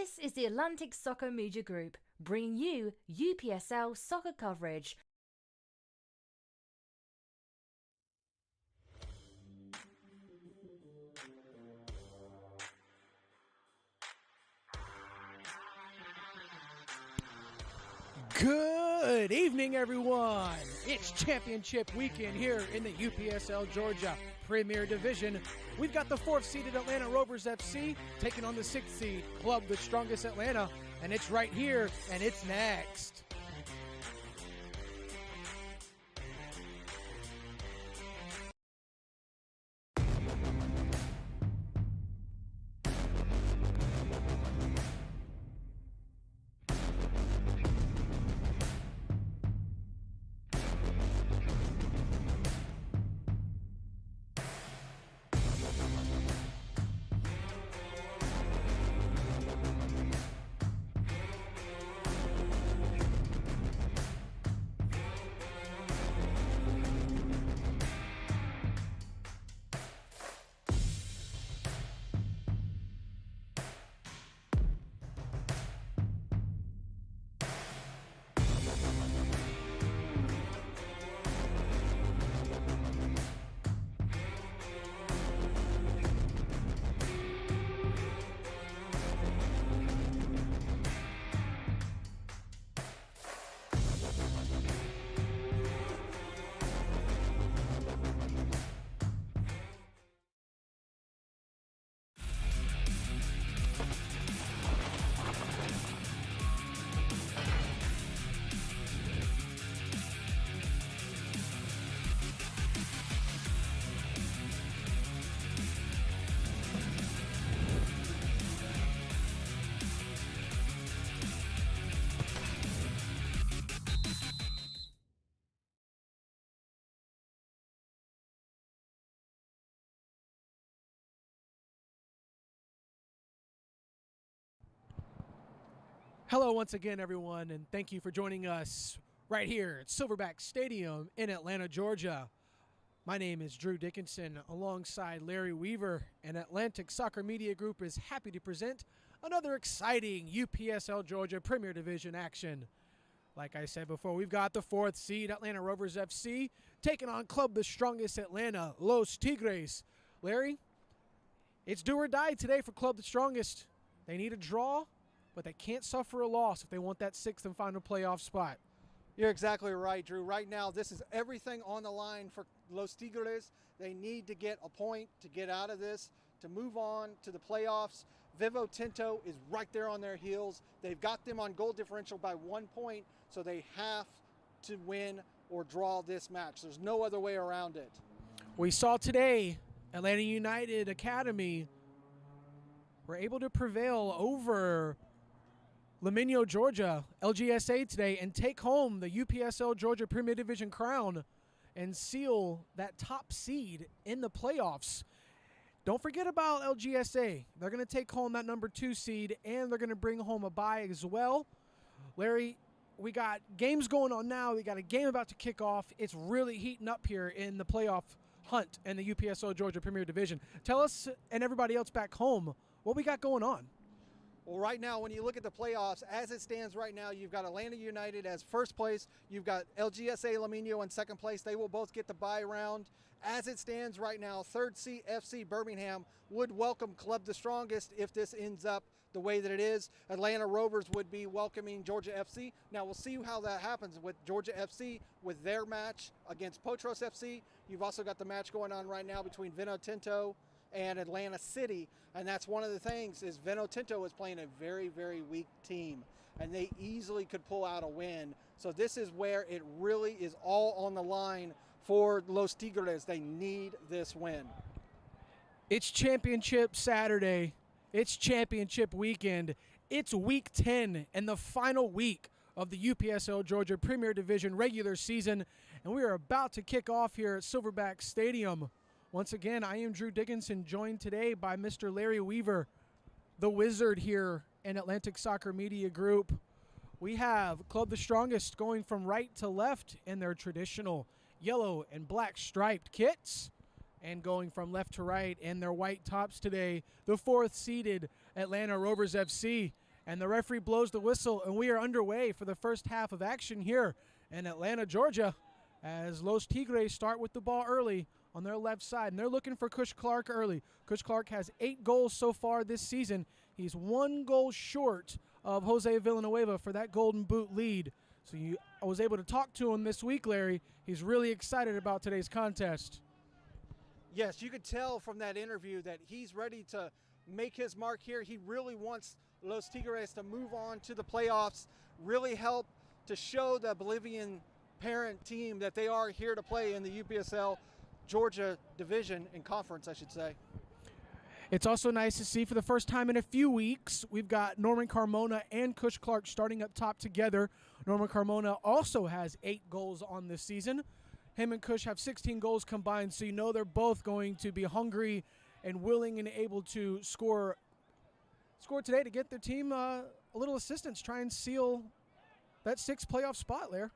This is the Atlantic Soccer Media Group, bringing you UPSL soccer coverage. Good evening, everyone. It's championship weekend here in the UPSL Georgia Premier Division. We've got the 4th seeded Atlanta Rovers FC taking on the 6th seed Club the Strongest Atlanta, and it's right here, and it's next. Hello once again, everyone, and thank you for joining us right here at Silverbacks Stadium in Atlanta, Georgia. My name is Drew Dickinson, alongside Larry Weaver, and Atlantic Soccer Media Group is happy to present another exciting UPSL Georgia Premier Division action. Like I said before, we've got the 4th seed Atlanta Rovers FC taking on Club the Strongest Atlanta, Los Tigres. Larry, it's do or die today for Club the Strongest. They need a draw, but they can't suffer a loss if they want that 6th and final playoff spot. You're exactly right, Drew. Right now, this is everything on the line for Los Tigres. They need to get a point to get out of this, to move on to the playoffs. Vivo Tinto is right there on their heels. They've got them on goal differential by 1 point, so they have to win or draw this match. There's no other way around it. We saw today Atlanta United Academy were able to prevail over Laminio, Georgia, LGSA today, and take home the UPSL Georgia Premier Division crown and seal that top seed in the playoffs. Don't forget about LGSA. They're going to take home that number 2 seed, and they're going to bring home a bye as well. Larry, we got games going on now. We got a game about to kick off. It's really heating up here in the playoff hunt in the UPSL Georgia Premier Division. Tell us and everybody else back home what we got going on. Well, right now, when you look at the playoffs, as it stands right now, you've got Atlanta United as first place. You've got LGSA Laminio in second place. They will both get the bye round. As it stands right now, 3rd seed FC Birmingham would welcome Club the Strongest if this ends up the way that it is. Atlanta Rovers would be welcoming Georgia FC. Now, we'll see how that happens with Georgia FC with their match against Potros FC. You've also got the match going on right now between Vino Tinto and Atlanta City, and that's one of the things is Vino Tinto is playing a very, very weak team, and they easily could pull out a win. So this is where it really is all on the line for Los Tigres. They need this win. It's championship Saturday. It's championship weekend. It's week 10 and the final week of the UPSL Georgia Premier Division regular season, and we are about to kick off here at Silverbacks Stadium. Once again, I am Drew Dickinson, joined today by Mr. Larry Weaver, the wizard here in Atlantic Soccer Media Group. We have Club the Strongest going from right to left in their traditional yellow and black striped kits, and going from left to right in their white tops today, the 4th seeded Atlanta Rovers FC. And the referee blows the whistle, and we are underway for the first half of action here in Atlanta, Georgia, as Los Tigres start with the ball early on their left side. And they're looking for Kush Clark early. Kush Clark has 8 goals so far this season. He's 1 goal short of Jose Villanueva for that Golden Boot lead. So I was able to talk to him this week, Larry. He's really excited about today's contest. Yes, you could tell from that interview that he's ready to make his mark here. He really wants Los Tigres to move on to the playoffs, really help to show the Bolivian parent team that they are here to play in the UPSL Georgia division and conference, I should say. It's also nice to see for the first time in a few weeks, we've got Norman Carmona and Kush Clark starting up top together. Norman Carmona also has 8 goals on this season. Him and Kush have 16 goals combined, so you know they're both going to be hungry and willing and able to score today to get their team a little assistance, try and seal that 6th playoff spot there.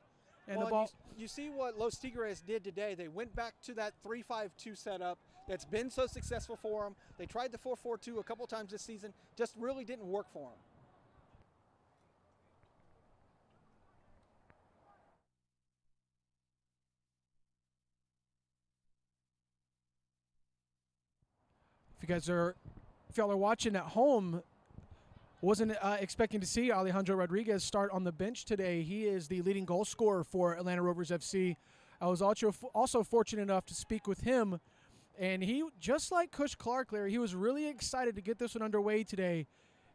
And well, the ball. You see what Los Tigres did today. They went back to that 3-5-2 setup that's been so successful for them. They tried the 4-4-2 a couple times this season, just really didn't work for them. If y'all are watching at home, wasn't expecting to see Alejandro Rodriguez start on the bench today. He is the leading goal scorer for Atlanta Rovers FC. I was also fortunate enough to speak with him, and he, just like Kush Clark, Larry, he was really excited to get this one underway today.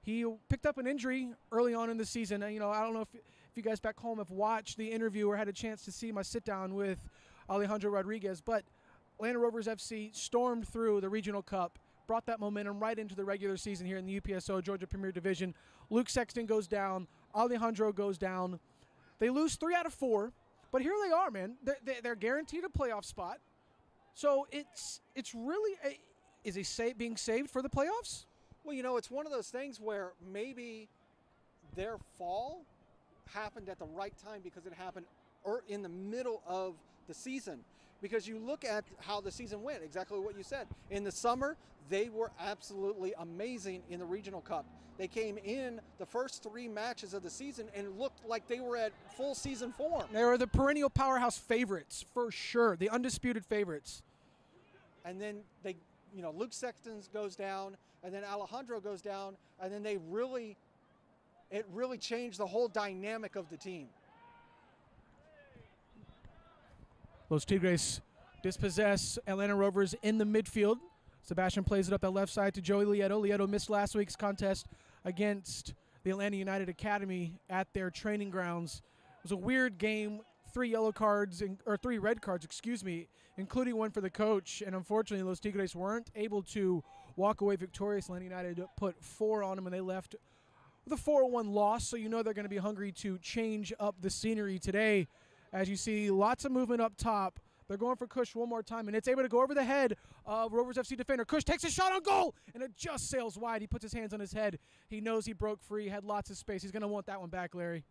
He picked up an injury early on in the season. I don't know if you guys back home have watched the interview or had a chance to see my sit-down with Alejandro Rodriguez, but Atlanta Rovers FC stormed through the Regional Cup, brought that momentum right into the regular season here in the UPSL Georgia Premier Division. Luke Sexton goes down. Alejandro goes down. They lose 3 out of 4, but here they are, man. They're guaranteed a playoff spot. So it's really is he being saved for the playoffs? Well, it's one of those things where maybe their fall happened at the right time because it happened in the middle of the season. Because you look at how the season went, exactly what you said. In the summer, they were absolutely amazing in the Regional Cup. They came in the first 3 matches of the season and looked like they were at full season form. They were the perennial powerhouse favorites, for sure, the undisputed favorites. And then Luke Sexton goes down, and then Alejandro goes down, and then it really changed the whole dynamic of the team. Los Tigres dispossess Atlanta Rovers in the midfield. Sebastian plays it up that left side to Joey Lieto. Lieto missed last week's contest against the Atlanta United Academy at their training grounds. It was a weird game, 3 red cards, including one for the coach. And unfortunately, Los Tigres weren't able to walk away victorious. Atlanta United put 4 on them, and they left with a 4-1 loss. So you know they're going to be hungry to change up the scenery today. As you see, lots of movement up top. They're going for Kush one more time, and it's able to go over the head of Rovers FC defender. Kush takes a shot on goal, and it just sails wide. He puts his hands on his head. He knows he broke free, had lots of space. He's going to want that one back, Larry.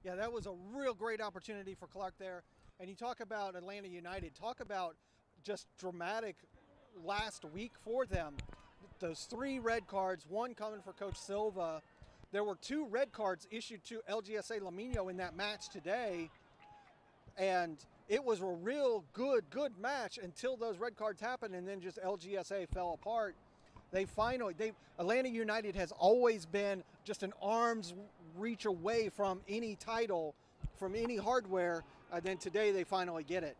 Yeah, that was a real great opportunity for Clark there. And you talk about Atlanta United. Talk about just dramatic last week for them. Those 3 red cards, 1 coming for Coach Silva. There were 2 red cards issued to LGSA Lamino in that match today. And it was a real good match until those red cards happened, and then just LGSA fell apart. Atlanta United has always been just an arm's reach away from any title, from any hardware, and then today they finally get it.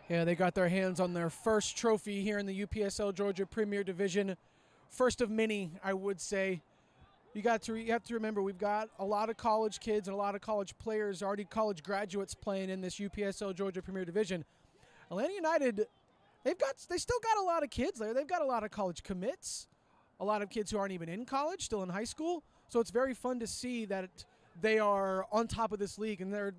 Yeah, they got their hands on their first trophy here in the UPSL Georgia Premier Division. First of many, I would say. You have to remember, we've got a lot of college kids and a lot of college players, already college graduates playing in this UPSL Georgia Premier Division. Atlanta United, they still got a lot of kids there. They've got a lot of college commits, a lot of kids who aren't even in college, still in high school. So it's very fun to see that they are on top of this league, and they're,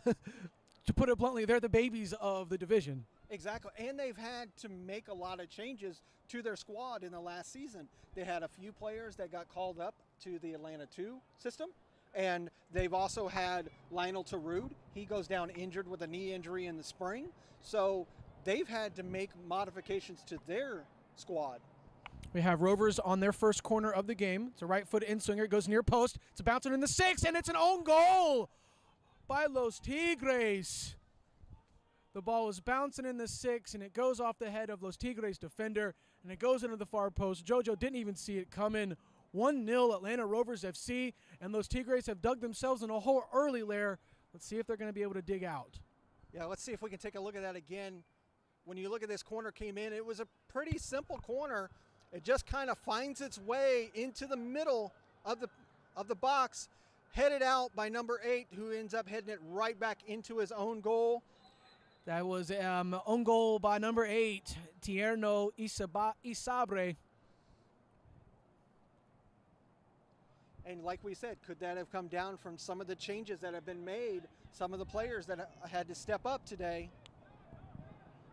to put it bluntly, they're the babies of the division. Exactly, and they've had to make a lot of changes to their squad in the last season. They had a few players that got called up to the Atlanta 2 system, and they've also had Lionel Tarud. He goes down injured with a knee injury in the spring, so they've had to make modifications to their squad. We have Rovers on their first corner of the game. It's a right foot in-swinger. It goes near post. It's bouncing in the 6, and it's an own goal by Los Tigres. The ball was bouncing in the 6, and it goes off the head of Los Tigres defender, and it goes into the far post. JoJo didn't even see it coming. 1-0 Atlanta Rovers FC, and Los Tigres have dug themselves in a hole early there. Let's see if they're going to be able to dig out. Yeah, let's see if we can take a look at that again. When you look at this corner came in, it was a pretty simple corner. It just kind of finds its way into the middle of the box, headed out by number 8, who ends up heading it right back into his own goal. That was own goal by number 8, Tierno Isabre. And like we said, could that have come down from some of the changes that have been made, some of the players that had to step up today?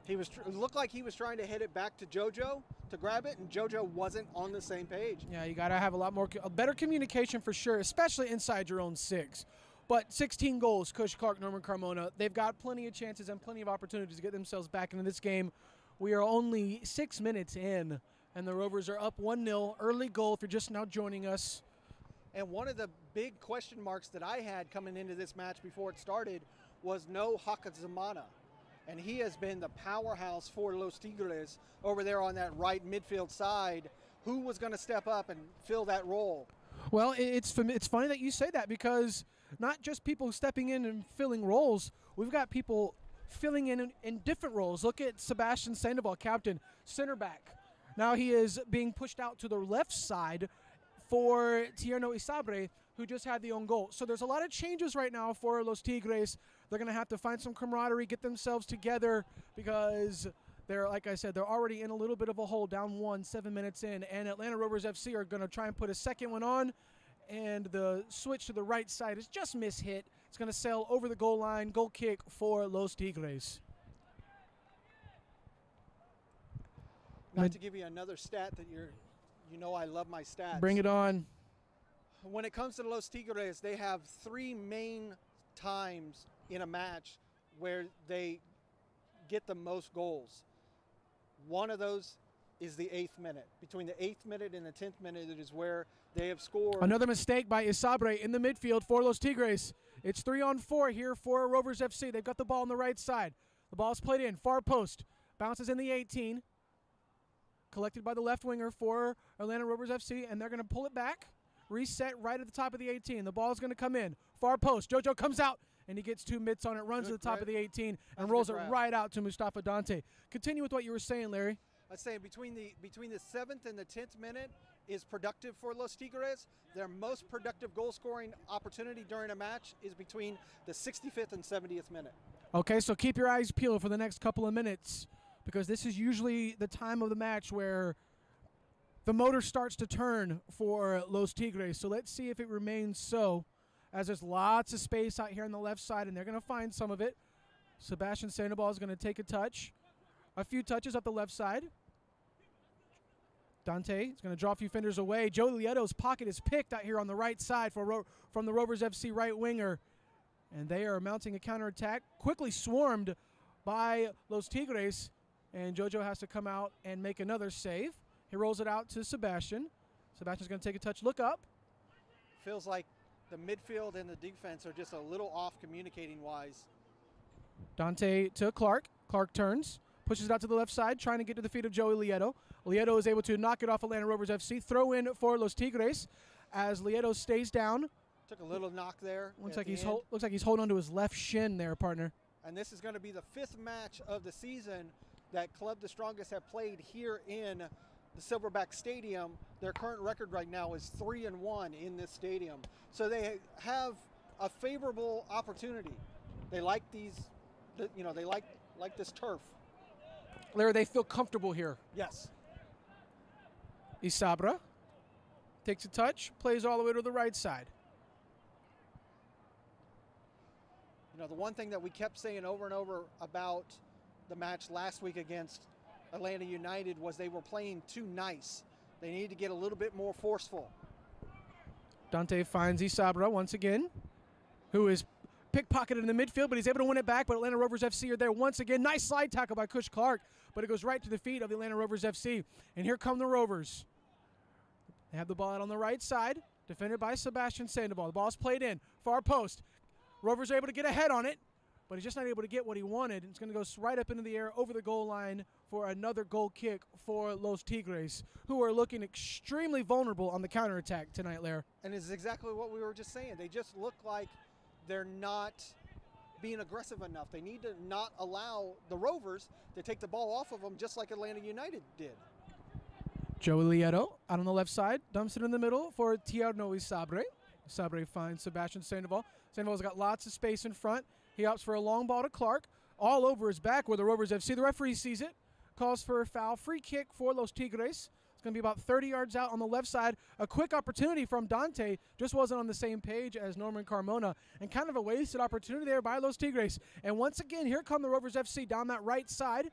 It looked like he was trying to hit it back to JoJo to grab it, and JoJo wasn't on the same page. Yeah, you got to have a better communication for sure, especially inside your own 6. But 16 goals, Cush Clark, Norman Carmona. They've got plenty of chances and plenty of opportunities to get themselves back into this game. We are only 6 minutes in, and the Rovers are up 1-0. Early goal if you're just now joining us. And one of the big question marks that I had coming into this match before it started was no Hakazamana. And he has been the powerhouse for Los Tigres over there on that right midfield side. Who was going to step up and fill that role? Well, it's funny that you say that, because not just people stepping in and filling roles. We've got people filling in different roles. Look at Sebastian Sandoval, captain, center back. Now he is being pushed out to the left side for Tierno Isabre, who just had the own goal. So there's a lot of changes right now for Los Tigres. They're going to have to find some camaraderie, get themselves together, because they're, like I said, they're already in a little bit of a hole, down 1, 7 minutes in. And Atlanta Rovers FC are going to try and put a second one on, and the switch to the right side is just mishit. It's going to sail over the goal line. Goal kick for Los Tigres. Not to give you another stat that you know I love my stats. Bring it on. When it comes to Los Tigres, they have 3 main times in a match where they get the most goals. One of those is the 8th minute. Between the 8th minute and the 10th minute, it is where they have scored. Another mistake by Isabre in the midfield for Los Tigres. It's 3-on-4 here for Rovers FC. They've got the ball on the right side. The ball's played in, far post. Bounces in the 18. Collected by the left winger for Atlanta Rovers FC, and they're going to pull it back. Reset right at the top of the 18. The ball's going to come in. Far post. JoJo comes out, and he gets 2 mitts on it, runs to the top of the 18, and rolls it right out to Mustafa Dante. Continue with what you were saying, Larry. I was saying between the 7th and the 10th minute is productive for Los Tigres. Their most productive goal-scoring opportunity during a match is between the 65th and 70th minute. Okay, so keep your eyes peeled for the next couple of minutes, because this is usually the time of the match where the motor starts to turn for Los Tigres. So let's see if it remains so, as there's lots of space out here on the left side, and they're going to find some of it. Sebastian Sandoval is going to take a few touches up the left side. Dante is going to draw a few fenders away. Joe Lieto's pocket is picked out here on the right side from the Rovers FC right winger, and they are mounting a counterattack, quickly swarmed by Los Tigres. And JoJo has to come out and make another save. He rolls it out to Sebastian. Sebastian's going to take a touch, look up. Feels like the midfield and the defense are just a little off communicating-wise. Dante to Clark. Clark turns, pushes it out to the left side, trying to get to the feet of Joey Lieto. Lieto is able to knock it off Atlanta Rovers FC. Throw in for Los Tigres as Lieto stays down. Took a little knock there. Looks like he's holding on to his left shin there, partner. And this is going to be the 5th match of the season that Club the Strongest have played here in the Silverbacks Stadium. Their current record right now is 3-1 in this stadium. So they have a favorable opportunity. They like these, they like this turf. Larry, they feel comfortable here. Yes. Isabra takes a touch, plays all the way to the right side. The one thing that we kept saying over and over about the match last week against Atlanta United was they were playing too nice. They need to get a little bit more forceful. Dante finds Isabra once again, who is pickpocketed in the midfield, but he's able to win it back. But Atlanta Rovers FC are there once again. Nice slide tackle by Cush Clark, but it goes right to the feet of the Atlanta Rovers FC. And here come the Rovers. They have the ball out on the right side, defended by Sebastian Sandoval. The ball's played in, far post. Rovers are able to get ahead on it, but he's just not able to get what he wanted. It's going to go right up into the air over the goal line for another goal kick for Los Tigres, who are looking extremely vulnerable on the counterattack tonight, Lair. And it's exactly what we were just saying. They just look like they're not being aggressive enough. They need to not allow the Rovers to take the ball off of them just like Atlanta United did. Joey Lieto out on the left side, dumps it in the middle for Tierno Isabre. Isabre finds Sebastian Sandoval. Sandoval's got lots of space in front. He opts for a long ball to Clark, all over his back where the Rovers FC. The referee sees it, calls for a foul. Free kick for Los Tigres. It's going to be about 30 yards out on the left side. A quick opportunity from Dante, just wasn't on the same page as Norman Carmona, and kind of a wasted opportunity there by Los Tigres. And once again, here come the Rovers FC down that right side.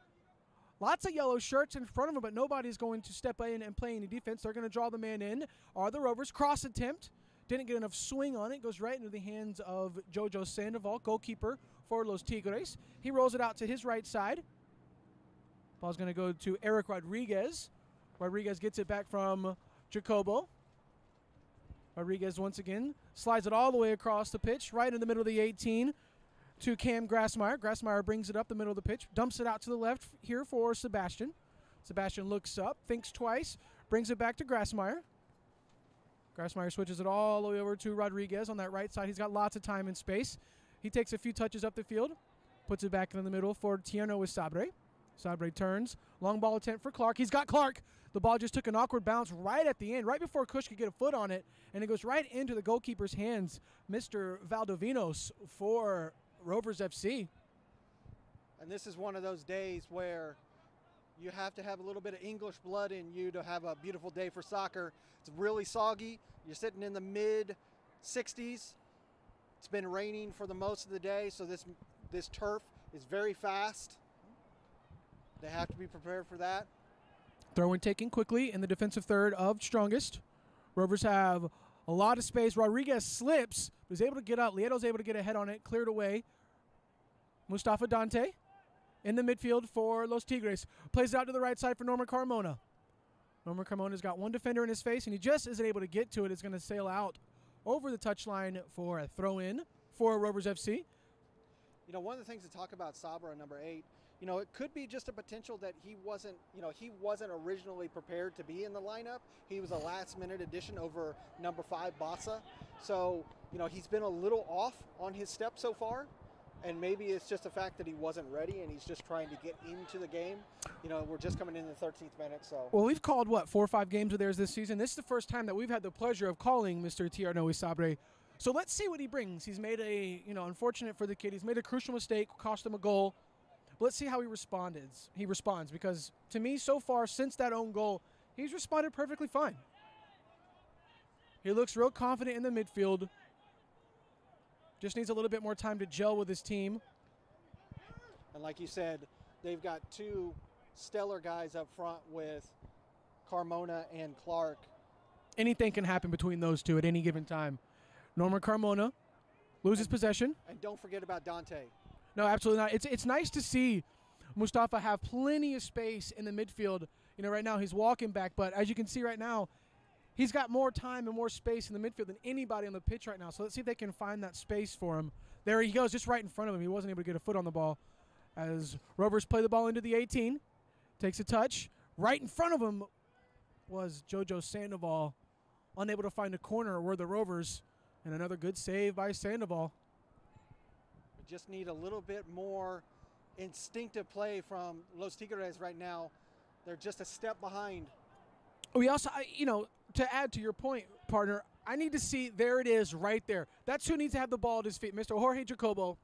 Lots of yellow shirts in front of them, but nobody's going to step in and play any defense. They're going to draw the man in. Are the Rovers. Cross attempt. Didn't get enough swing on it. Goes right into the hands of Jojo Sandoval, goalkeeper for Los Tigres. He rolls it out to his right side. Ball's going to go to Eric Rodriguez. Rodriguez gets it back from Jacobo. Rodriguez once again slides it all the way across the pitch, right in the middle of the 18 to Cam Grassmeyer. Grassmeyer brings it up the middle of the pitch, dumps it out to the left here for Sebastian. Sebastian looks up, thinks twice, brings it back to Grassmeyer. Grassmeyer switches it all the way over to Rodriguez on that right side. He's got lots of time and space. He takes a few touches up the field, puts it back in the middle for Tierno Isabre. Isabre turns, long ball attempt for Clark. He's got Clark. The ball just took an awkward bounce right at the end, right before Kush could get a foot on it, and it goes right into the goalkeeper's hands, Mr. Valdovinos for Rovers FC. And this is one of those days where you have to have a little bit of English blood in you to have a beautiful day for soccer. It's really soggy. You're sitting in the mid-60s. It's been raining for the most of the day, so this turf is very fast. They have to be prepared for that. Throw-in taken quickly in the defensive third of Strongest. Rovers have a lot of space. Rodriguez slips, but is able to get up. Lieto's able to get ahead on it, cleared away. Mustafa Dante in the midfield for Los Tigres. Plays it out to the right side for Norman Carmona. Norman Carmona's got one defender in his face, and he just isn't able to get to it. It's going to sail out over the touchline for a throw-in for Rovers FC. You know, one of the things to talk about Sabra, number 8, you know, it could be just a potential that he wasn't originally prepared to be in the lineup. He was a last-minute addition over number 5, Bassa. So, you know, he's been a little off on his step so far, and maybe it's just the fact that he wasn't ready and he's just trying to get into the game. You know, we're just coming in the 13th minute, so. Well, we've called, 4 or 5 games of theirs this season. This is the first time that we've had the pleasure of calling Mr. Tierno Isabre. So let's see what he brings. He's made unfortunate for the kid, he's made a crucial mistake, cost him a goal. But let's see how he responds, because to me, so far, since that own goal, he's responded perfectly fine. He looks real confident in the midfield. Just needs a little bit more time to gel with his team. And like you said, they've got 2 stellar guys up front with Carmona and Clark. Anything can happen between those two at any given time. Norman Carmona loses possession. And don't forget about Dante. No, absolutely not. It's nice to see Mustafa have plenty of space in the midfield. You know, right now he's walking back, but as you can see right now, he's got more time and more space in the midfield than anybody on the pitch right now. So let's see if they can find that space for him. There he goes, just right in front of him. He wasn't able to get a foot on the ball as Rovers play the ball into the 18. Takes a touch. Right in front of him was Jojo Sandoval, unable to find a corner where the Rovers, and another good save by Sandoval. Just need a little bit more instinctive play from Los Tigres right now. They're just a step behind. We also, to add to your point, partner, I need to see, there it is right there. That's who needs to have the ball at his feet, Mr. Jorge Jacobo.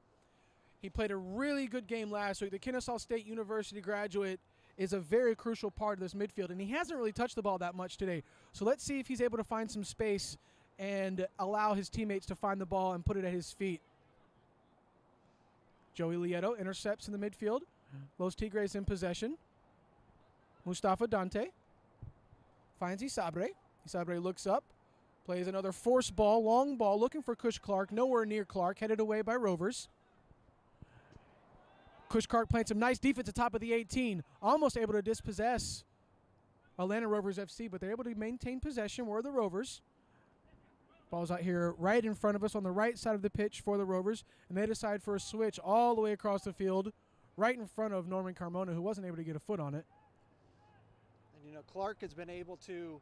He played a really good game last week. The Kennesaw State University graduate is a very crucial part of this midfield, and he hasn't really touched the ball that much today. So let's see if he's able to find some space and allow his teammates to find the ball and put it at his feet. Joey Lieto intercepts in the midfield. Los Tigres in possession. Mustafa Dante finds Isabre. Isabre looks up, plays another force ball, long ball, looking for Kush Clark. Nowhere near Clark, headed away by Rovers. Kush Clark playing some nice defense at the top of the 18. Almost able to dispossess Atlanta Rovers FC, but they're able to maintain possession. We're the Rovers. Ball's out here right in front of us on the right side of the pitch for the Rovers, and they decide for a switch all the way across the field, right in front of Norman Carmona, who wasn't able to get a foot on it. And, you know, Clark has been able to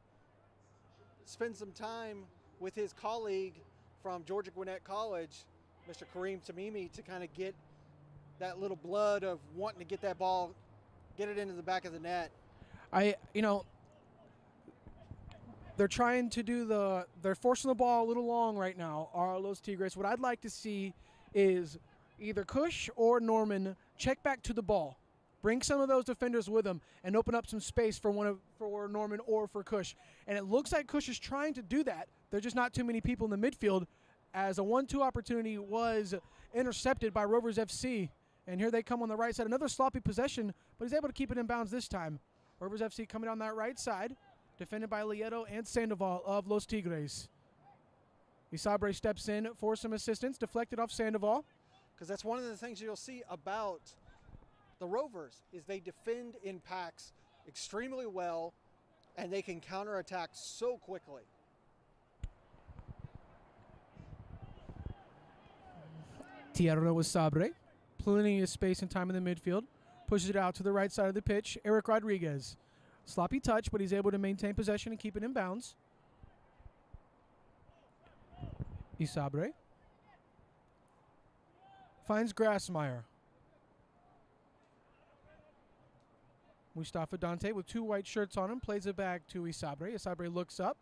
spend some time with his colleague from Georgia Gwinnett College, Mr. Kareem Tamimi, to kind of get that little blood of wanting to get that ball, get it into the back of the net. They're trying to do they're forcing the ball a little long right now, are Los Tigres. What I'd like to see is either Kush or Norman check back to the ball. Bring some of those defenders with them and open up some space for Norman or for Kush. And it looks like Kush is trying to do that. There's just not too many people in the midfield, as a 1-2 opportunity was intercepted by Rovers FC. And here they come on the right side. Another sloppy possession, but he's able to keep it in bounds this time. Rovers FC coming down that right side, defended by Lieto and Sandoval of Los Tigres. Isabre steps in for some assistance, deflected off Sandoval. Because that's one of the things you'll see about the Rovers is they defend in packs extremely well, and they can counterattack so quickly. Tierno Isabre, plenty of space and time in the midfield, pushes it out to the right side of the pitch. Eric Rodriguez, sloppy touch, but he's able to maintain possession and keep it in bounds. Isabre finds Grassmeyer. Mustafa Dante with 2 white shirts on him plays it back to Isabre. Isabre looks up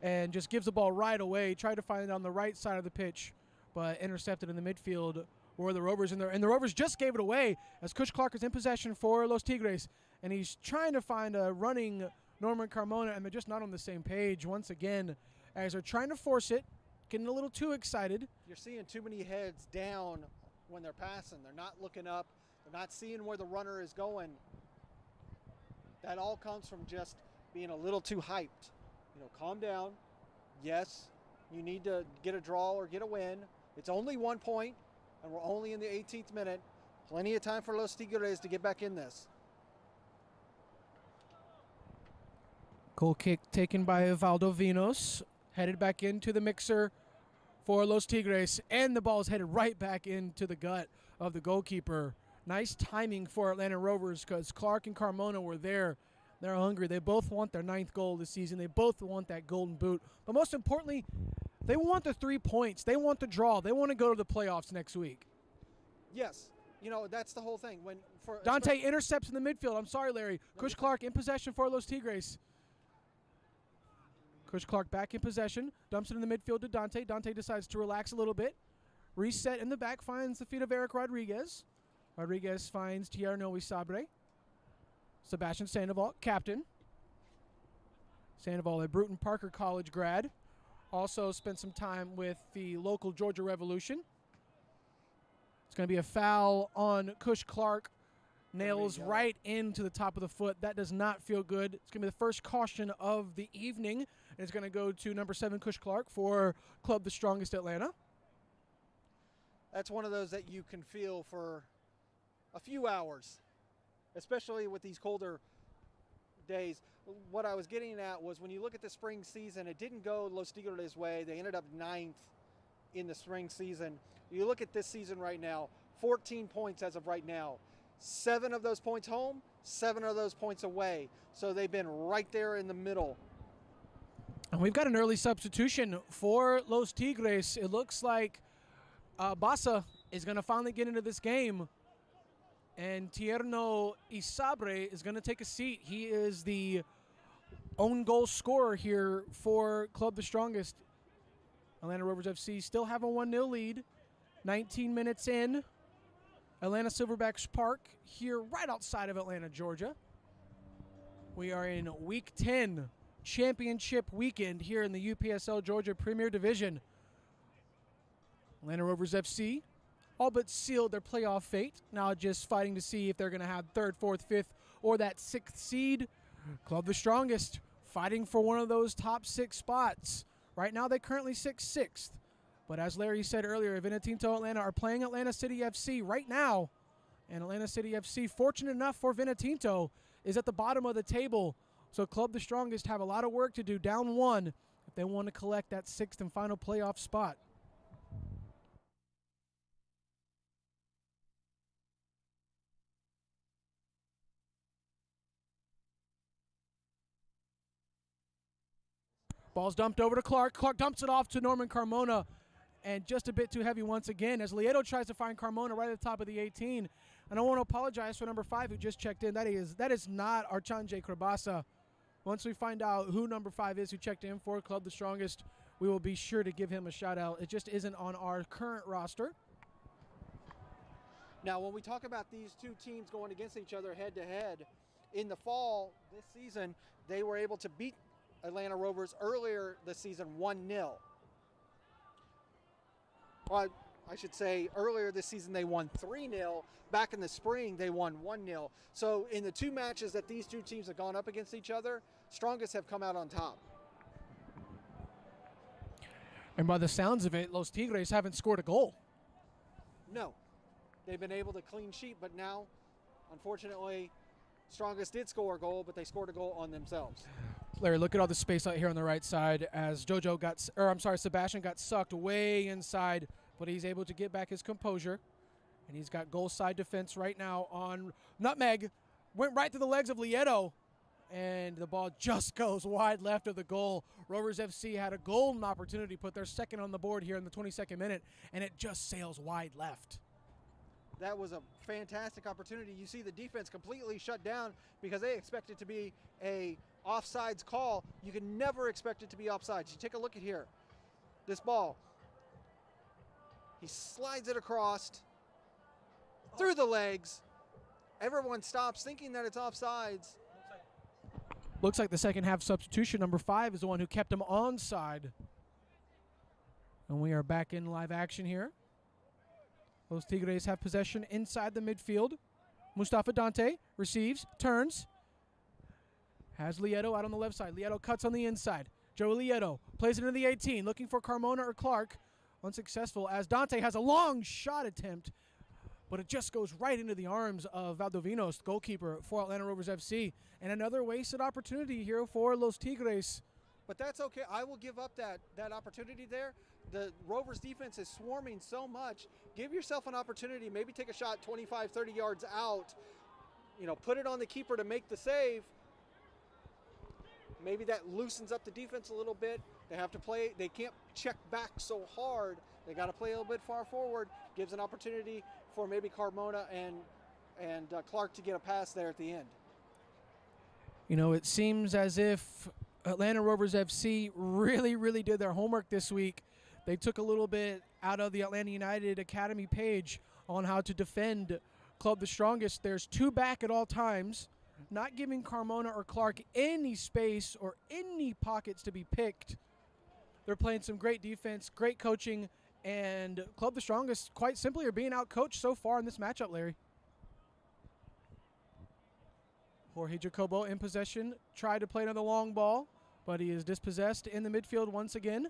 and just gives the ball right away. Tried to find it on the right side of the pitch, but intercepted in the midfield were the Rovers. And the Rovers just gave it away as Kush Clark is in possession for Los Tigres. And he's trying to find a running Norman Carmona, and they're just not on the same page once again as they're trying to force it, getting a little too excited. You're seeing too many heads down when they're passing. They're not looking up. They're not seeing where the runner is going. That all comes from just being a little too hyped. You know, calm down. Yes, you need to get a draw or get a win. It's only 1 point, and we're only in the 18th minute. Plenty of time for Los Tigres to get back in this. Goal kick taken by Evaldo Vinos. Headed back into the mixer for Los Tigres. And the ball is headed right back into the gut of the goalkeeper. Nice timing for Atlanta Rovers because Clark and Carmona were there. They're hungry. They both want their 9th goal this season. They both want that golden boot. But most importantly, they want the 3 points. They want the draw. They want to go to the playoffs next week. Yes. You know, that's the whole thing. Dante intercepts in the midfield. I'm sorry, Larry. Kush Clark in possession for Los Tigres. Kush Clark back in possession. Dumps it in the midfield to Dante. Dante decides to relax a little bit. Reset in the back. Finds the feet of Eric Rodriguez. Rodriguez finds Tierno Isabre. Sebastian Sandoval, captain. Sandoval, a Bruton Parker College grad. Also spent some time with the local Georgia Revolution. It's going to be a foul on Kush Clark. Nails right into the top of the foot. That does not feel good. It's going to be the first caution of the evening. And it's going to go to number 7, Kush Clark, for Club the Strongest Atlanta. That's one of those that you can feel for a few hours, especially with these colder days. What I was getting at was when you look at the spring season, it didn't go Los Tigres' way. They ended up 9th in the spring season. You look at this season right now, 14 points as of right now. 7 of those points home, 7 of those points away. So they've been right there in the middle. And we've got an early substitution for Los Tigres. It looks like Basa is going to finally get into this game. And Tierno Isabre is going to take a seat. He is the own goal scorer here for Club the Strongest. Atlanta Rovers FC still have a 1-0 lead. 19 minutes in. Atlanta Silverbacks Park here right outside of Atlanta, Georgia. We are in Week 10, championship weekend here in the UPSL Georgia Premier Division. Atlanta Rovers FC all but sealed their playoff fate. Now just fighting to see if they're going to have 3rd, 4th, 5th, or that 6th seed. Club the Strongest fighting for one of those top 6 spots. Right now they currently sit 6th. But as Larry said earlier, Vinotinto Atlanta are playing Atlanta City FC right now. And Atlanta City FC, fortunate enough for Vinotinto, is at the bottom of the table So Club the Strongest have a lot of work to do, down 1, if they want to collect that 6th and final playoff spot. Ball's dumped over to Clark. Clark dumps it off to Norman Carmona, and just a bit too heavy once again as Lieto tries to find Carmona right at the top of the 18. And I want to apologize for number 5 who just checked in. That is not Archanje Krabasa. Once we find out who number 5 is who checked in for Club the Strongest, we will be sure to give him a shout out. It just isn't on our current roster. Now, when we talk about these two teams going against each other head to head, in the fall this season, they were able to beat Atlanta Rovers earlier this season 1-0. Well, I should say earlier this season they won 3-0. Back in the spring they won 1-0. So in the 2 matches that these two teams have gone up against each other, Strongest have come out on top. And by the sounds of it, Los Tigres haven't scored a goal. No. They've been able to clean sheet, but now, unfortunately, Strongest did score a goal, but they scored a goal on themselves. Larry, look at all the space out here on the right side as Sebastian got sucked way inside, but he's able to get back his composure. And he's got goal side defense right now on Nutmeg. Went right to the legs of Lieto, and the ball just goes wide left of the goal. Rovers FC had a golden opportunity to put their second on the board here in the 22nd minute, and it just sails wide left. That was a fantastic opportunity. You see the defense completely shut down because they expect it to be a offsides call. You can never expect it to be offsides. You take a look at here. This ball. He slides it across through the legs. Everyone stops thinking that it's offsides. Looks like the second half substitution, number 5, is the one who kept him onside. And we are back in live action here. Los Tigres have possession inside the midfield. Mustafa Dante receives, turns. Has Lieto out on the left side. Lieto cuts on the inside. Joe Lieto plays it into the 18, looking for Carmona or Clark. Unsuccessful as Dante has a long shot attempt, but it just goes right into the arms of Valdovinos, goalkeeper for Atlanta Rovers FC. And another wasted opportunity here for Los Tigres. But that's okay. I will give up that opportunity there. The Rovers defense is swarming so much. Give yourself an opportunity. Maybe take a shot 25, 30 yards out. You know, put it on the keeper to make the save. Maybe that loosens up the defense a little bit. They have to play. They can't check back so hard. They got to play a little bit far forward. Gives an opportunity for maybe Carmona and Clark to get a pass there at the end. You know, it seems as if Atlanta Rovers FC really did their homework this week. They took a little bit out of the Atlanta United Academy page on how to defend Club the Strongest. There's 2 back at all times, not giving Carmona or Clark any space or any pockets to be picked. They're playing some great defense, great coaching, and Club the Strongest quite simply are being outcoached so far in this matchup, Larry. Jorge Jacobo in possession, tried to play another long ball, but he is dispossessed in the midfield once again.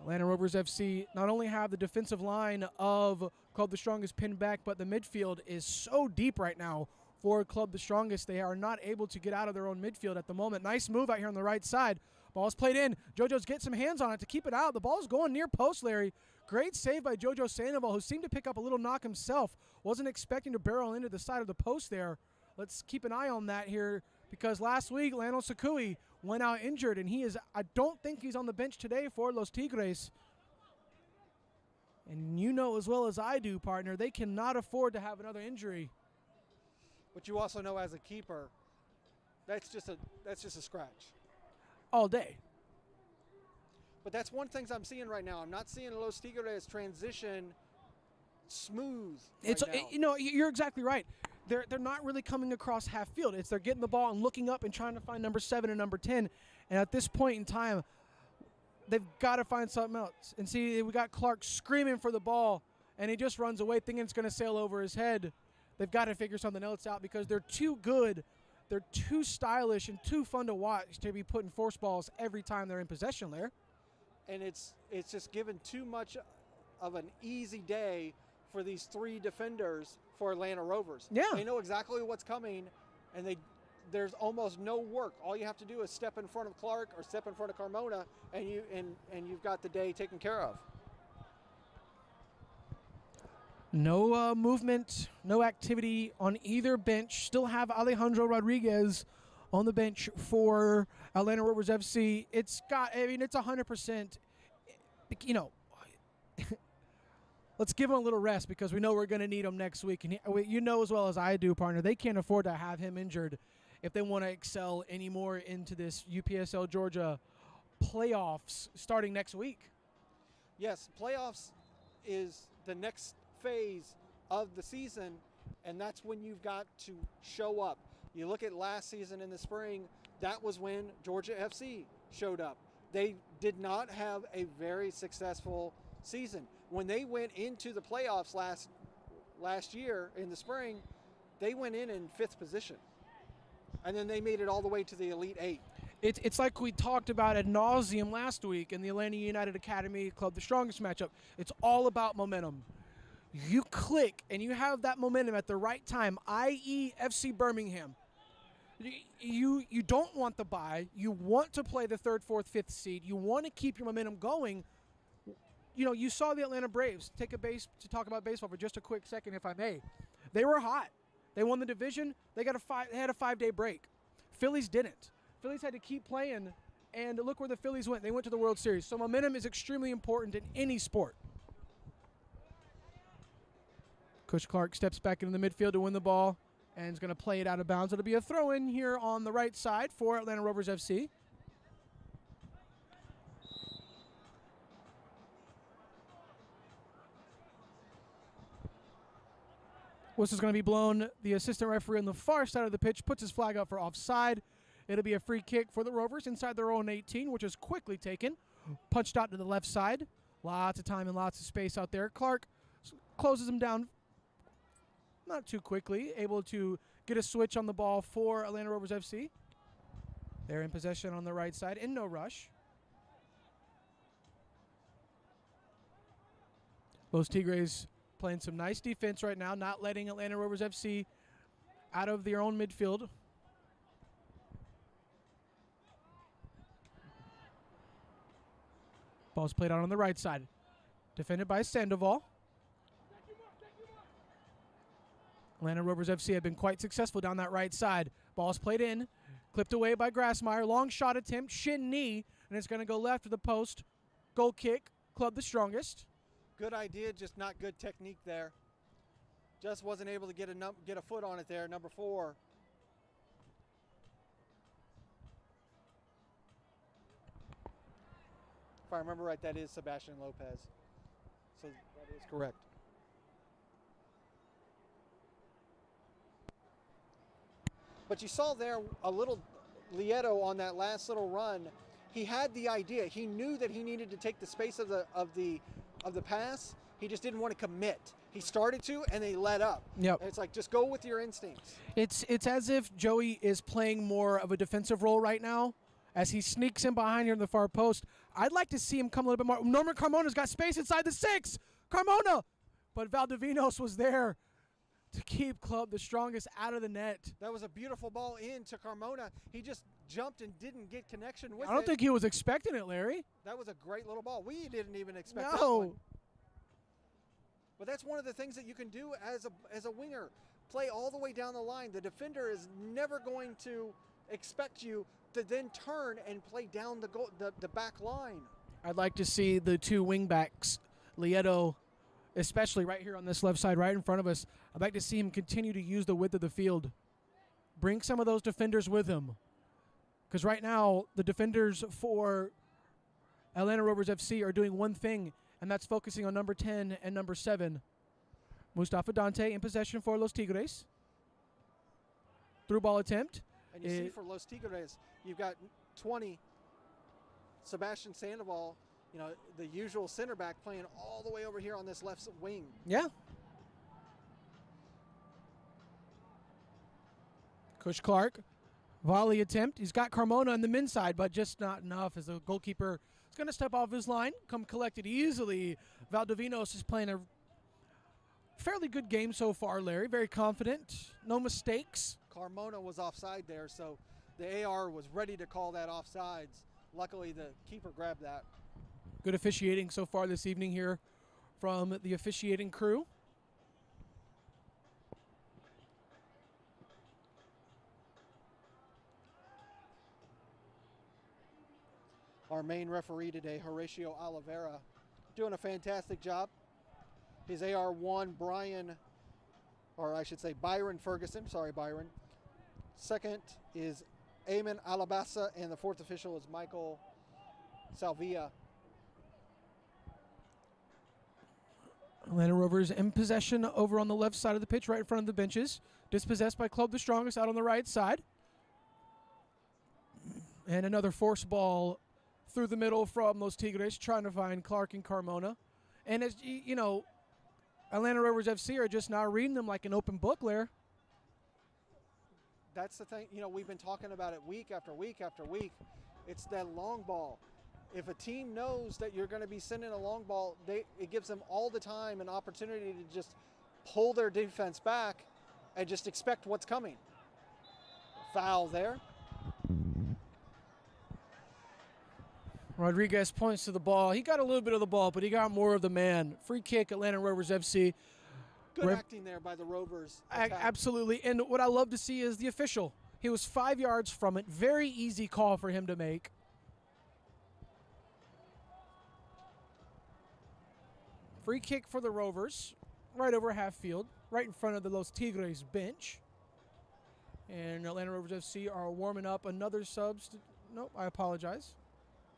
Atlanta Rovers FC not only have the defensive line of Club the Strongest pinned back, but the midfield is so deep right now for Club the Strongest. They are not able to get out of their own midfield at the moment. Nice move out here on the right side. Ball's played in. JoJo's get some hands on it to keep it out. The ball's going near post, Larry. Great save by JoJo Sandoval, who seemed to pick up a little knock himself. Wasn't expecting to barrel into the side of the post there. Let's keep an eye on that here because last week, Lionel Sakui went out injured, and I don't think he's on the bench today for Los Tigres. And you know as well as I do, partner, they cannot afford to have another injury. But you also know as a keeper, that's just a scratch. All day. But that's one thing I'm seeing right now. I'm not seeing Los Tigres transition smooth right now. You know, you're exactly right. They're not really coming across half field. They're getting the ball and looking up and trying to find number 7 and number 10. And at this point in time, they've got to find something else. And see, we got Clark screaming for the ball, and he just runs away thinking it's going to sail over his head. They've got to figure something else out because they're too good. They're too stylish and too fun to watch to be putting force balls every time they're in possession there. And it's just given too much of an easy day for these 3 defenders for Atlanta Rovers. Yeah. They know exactly what's coming, and there's almost no work. All you have to do is step in front of Clark or step in front of Carmona, and you've got the day taken care of. No movement, no activity on either bench. Still have Alejandro Rodriguez on the bench for Atlanta Rovers FC. It's 100%, let's give him a little rest because we know we're going to need him next week. And you know as well as I do, partner, they can't afford to have him injured if they want to excel anymore into this UPSL Georgia playoffs starting next week. Yes, playoffs is the next phase of the season, and that's when you've got to show up. You look at last season in the spring, that was when Georgia FC showed up. They did not have a very successful season. When they went into the playoffs last year in the spring, they went in 5th position. And then they made it all the way to the Elite 8. It's like we talked about ad nauseum last week in the Atlanta United Academy Club, the strongest matchup. It's all about momentum. You click and you have that momentum at the right time, i.e. FC Birmingham. You don't want the bye. You want to play the 3rd, 4th, 5th seed. You want to keep your momentum going. You saw the Atlanta Braves to talk about baseball for just a quick second, if I may. They were hot. They won the division. They had a 5-day break. Phillies didn't. Phillies had to keep playing, and look where the Phillies went. They went to the World Series. So momentum is extremely important in any sport. Coach Clark steps back into the midfield to win the ball and is going to play it out of bounds. It'll be a throw-in here on the right side for Atlanta Rovers FC. Whistle's going to be blown. The assistant referee on the far side of the pitch puts his flag up for offside. It'll be a free kick for the Rovers inside their own 18, which is quickly taken. Punched out to the left side. Lots of time and lots of space out there. Clark closes him down not too quickly, able to get a switch on the ball for Atlanta Rovers FC. They're in possession on the right side in no rush. Los Tigres playing some nice defense right now, not letting Atlanta Rovers FC out of their own midfield. Ball's played out on the right side. Defended by Sandoval. Atlanta Rovers FC have been quite successful down that right side. Ball's played in, clipped away by Grassmeyer. Long shot attempt, shin knee, and it's going to go left of the post. Goal kick, club the strongest. Good idea, just not good technique there. Just wasn't able to get a foot on it there, number 4. If I remember right, that is Sebastian Lopez. So that is correct. But you saw there a little Lieto on that last little run. He had the idea. He knew that he needed to take the space of the pass. He just didn't want to commit. He started to, and they let up. Yep. And it's like, just go with your instincts. It's as if Joey is playing more of a defensive role right now as he sneaks in behind here in the far post. I'd like to see him come a little bit more. Norman Carmona's got space inside the 6. Carmona! But Valdivinos was there to keep club the strongest out of the net. That was a beautiful ball in to Carmona. He just jumped and didn't get connection with it. I don't think he was expecting it, Larry. That was a great little ball. We didn't even expect that No. one. But that's one of the things that you can do as a winger. Play all the way down the line. The defender is never going to expect you to then turn and play down the back line. I'd like to see the 2 wing backs, Lieto, especially right here on this left side, right in front of us. I'd like to see him continue to use the width of the field. Bring some of those defenders with him. Because right now, the defenders for Atlanta Rovers FC are doing one thing, and that's focusing on number 10 and number 7. Mustafa Dante in possession for Los Tigres. Through ball attempt. And you see for Los Tigres, you've got 20, Sebastian Sandoval, the usual center back, playing all the way over here on this left wing. Yeah. Coach Clark, volley attempt. He's got Carmona on the men's side, but just not enough as the goalkeeper is going to step off his line, come collect it easily. Valdivinos is playing a fairly good game so far, Larry. Very confident. No mistakes. Carmona was offside there, so the AR was ready to call that offsides. Luckily, the keeper grabbed that. Good officiating so far this evening here from the officiating crew. Our main referee today, Horatio Oliveira, doing a fantastic job. His AR1, Byron Ferguson. Sorry, Byron. Second is Eamon Alabassa, and the fourth official is Michael Salvia. Atlanta Rovers in possession over on the left side of the pitch, right in front of the benches. Dispossessed by Club the Strongest out on the right side. And another force ball through the middle from Los Tigres, trying to find Clark and Carmona. And as you know, Atlanta Rovers FC are just now reading them like an open book, Lair. That's the thing. We've been talking about it week after week after week. It's that long ball. If a team knows that you're going to be sending a long ball, it gives them all the time an opportunity to just pull their defense back and just expect what's coming. Foul there. Rodriguez points to the ball. He got a little bit of the ball, but he got more of the man. Free kick, Atlanta Rovers FC. Good acting there by the Rovers. Absolutely. And what I love to see is the official. He was 5 yards from it. Very easy call for him to make. Free kick for the Rovers. Right over half field. Right in front of the Los Tigres bench. And Atlanta Rovers FC are warming up another Nope, I apologize.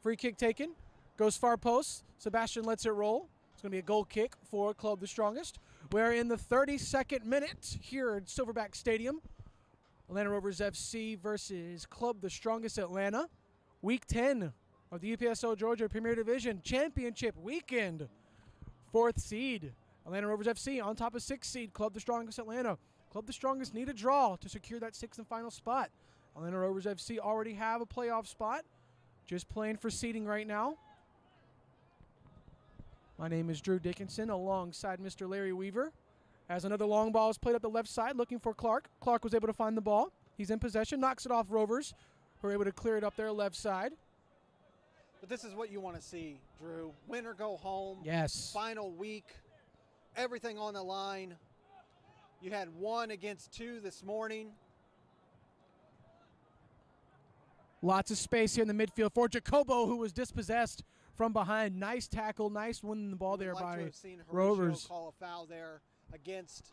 Free kick taken. Goes far post. Sebastian lets it roll. It's going to be a goal kick for Club the Strongest. We're in the 32nd minute here at Silverback Stadium. Atlanta Rovers FC versus Club the Strongest Atlanta. Week 10 of the UPSL Georgia Premier Division Championship Weekend. 4th seed. Atlanta Rovers FC on top of 6th seed. Club the Strongest Atlanta. Club the Strongest need a draw to secure that 6th and final spot. Atlanta Rovers FC already have a playoff spot. Just playing for seeding right now. My name is Drew Dickinson alongside Mr. Larry Weaver. As another long ball is played up the left side looking for Clark. Clark was able to find the ball. He's in possession, knocks it off Rovers, who are able to clear it up their left side. But this is what you want to see, Drew. Win or go home. Yes. Final week. Everything on the line. You had 1 against 2 this morning. Lots of space here in the midfield for Jacobo, who was dispossessed from behind. Nice tackle, nice winning the ball there by to have seen Rovers. Call a foul there against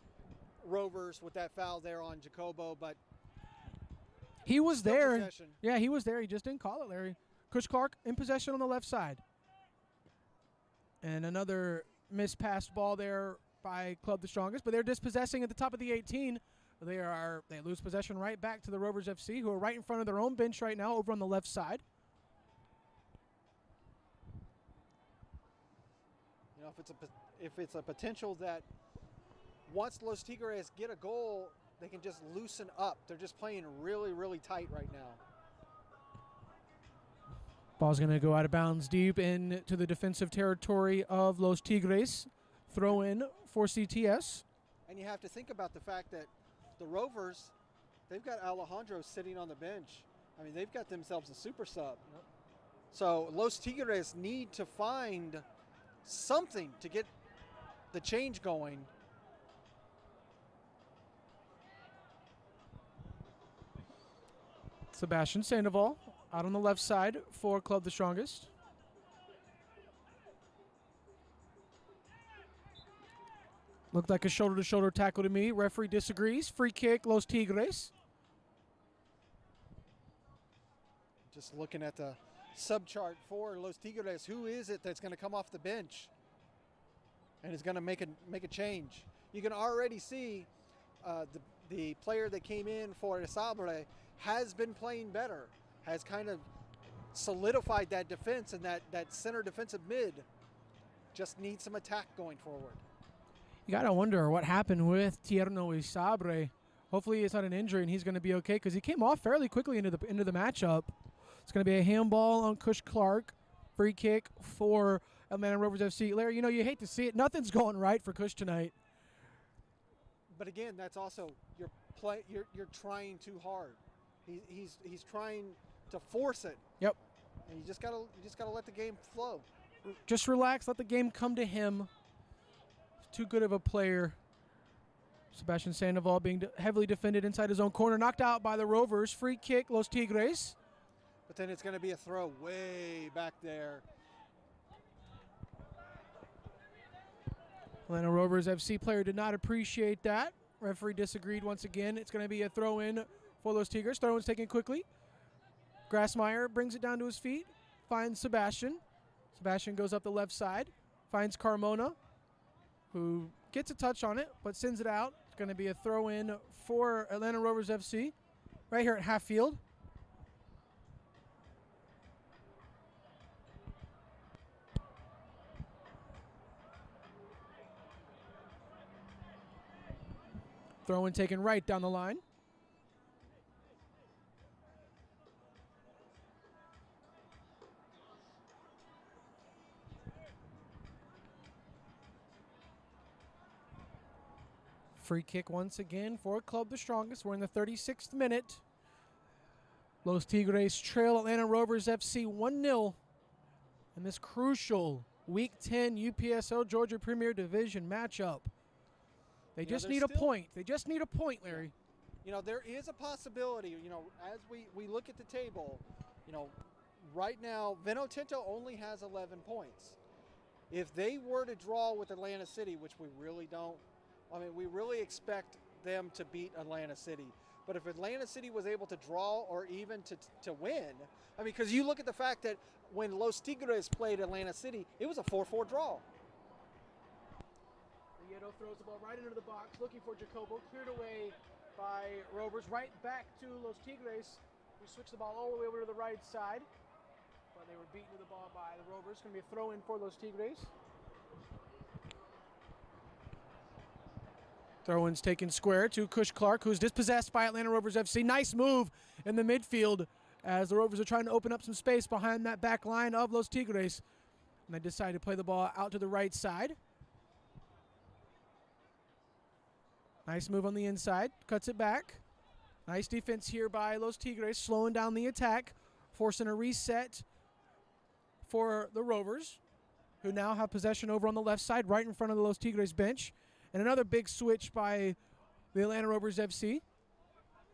Rovers with that foul there on Jacobo, but he was there. Possession. Yeah, he was there. He just didn't call it, Larry. Kush Clark in possession on the left side. And another mispassed ball there by Club the Strongest, but they're dispossessing at the top of the 18. They lose possession right back to the Rovers FC, who are right in front of their own bench right now over on the left side. If it's a potential that once Los Tigres get a goal, they can just loosen up. They're just playing really, really tight right now. Ball's going to go out of bounds deep into the defensive territory of Los Tigres. Throw in for CTS. And you have to think about the fact that the Rovers, they've got Alejandro sitting on the bench. I mean, they've got themselves a super sub. Yep. So Los Tigres need to find something to get the change going. Sebastian Sandoval out on the left side for Club the Strongest. Looked like a shoulder-to-shoulder tackle to me. Referee disagrees. Free kick, Los Tigres. Just looking at the sub chart for Los Tigres, who is it that's going to come off the bench and is going to make a change? You can already see the player that came in for Sabre has been playing better, has kind of solidified that defense, and that center defensive mid just needs some attack going forward. You got to wonder what happened with Tierno Isabre. Hopefully it's not an injury and he's going to be okay, because he came off fairly quickly into the matchup. It's going to be a handball on Kush Clark. Free kick for Atlanta Rovers FC. Larry, you hate to see it. Nothing's going right for Kush tonight. But again, that's also you're trying too hard. He's trying to force it. Yep. And you just gotta let the game flow. Just relax, let the game come to him. He's too good of a player. Sebastian Sandoval being heavily defended inside his own corner, knocked out by the Rovers. Free kick, Los Tigres. But then it's going to be a throw way back there. Atlanta Rovers FC player did not appreciate that. Referee disagreed once again. It's going to be a throw in for Los Tigres. Throw-in's taken quickly. Grassmeyer brings it down to his feet, finds Sebastian. Sebastian goes up the left side, finds Carmona, who gets a touch on it, but sends it out. It's going to be a throw-in for Atlanta Rovers FC right here at half field. Throw-in taken right down the line. Free kick once again for Club the Strongest. We're in the 36th minute. Los Tigres trail Atlanta Rovers FC 1-0 in this crucial Week 10 UPSL Georgia Premier Division matchup. They just need a point. They just need a point, Larry. You know, there is a possibility, you know, as we look at the table, you know, right now, Vino Tinto only has 11 points. If they were to draw with Atlanta City, which we really don't, I mean, we really expect them to beat Atlanta City. But if Atlanta City was able to draw or even to win, I mean, because you look at the fact that when Los Tigres played Atlanta City, it was a 4-4 draw. Nieto throws the ball right into the box, looking for Jacobo. Cleared away by Rovers. Right back to Los Tigres, who switched the ball all the way over to the right side. But they were beaten to the ball by the Rovers. Going to be a throw-in for Los Tigres. Throw-in's taken square to Kush Clark, who's dispossessed by Atlanta Rovers FC. Nice move in the midfield as the Rovers are trying to open up some space behind that back line of Los Tigres. And they decide to play the ball out to the right side. Nice move on the inside. Cuts it back. Nice defense here by Los Tigres, slowing down the attack, forcing a reset for the Rovers, who now have possession over on the left side, right in front of the Los Tigres bench. And another big switch by the Atlanta Rovers FC,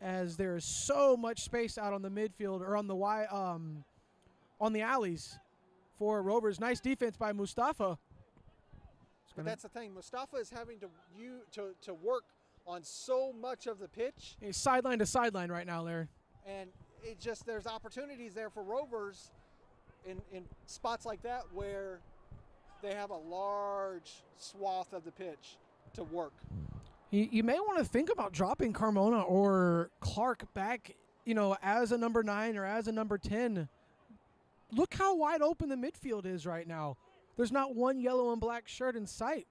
as there is so much space out on the midfield or on the alleys for Rovers. Nice defense by Mustafa. But that's the thing. Mustafa is having to work on so much of the pitch. He's sideline to sideline right now, Larry. And it just, there's opportunities there for Rovers in spots like that where they have a large swath of the pitch to work. You may want to think about dropping Carmona or Clark back, you know, as a number 9 or as a number 10. Look how wide open the midfield is right now. There's not one yellow and black shirt in sight.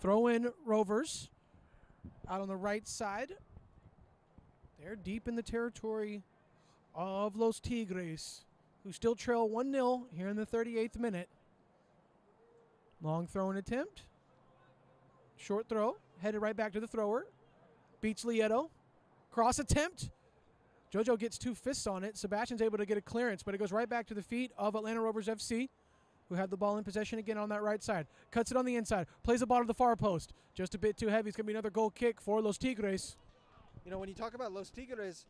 Throw in Rovers out on the right side. They're deep in the territory of Los Tigres, who still trail 1-0 here in the 38th minute. Long throwing attempt. Short throw. Headed right back to the thrower. Beats Lieto. Cross attempt. JoJo gets 2 fists on it. Sebastian's able to get a clearance, but it goes right back to the feet of Atlanta Rovers FC, who have the ball in possession again on that right side. Cuts it on the inside. Plays the ball to the far post. Just a bit too heavy. It's going to be another goal kick for Los Tigres. You know, when you talk about Los Tigres,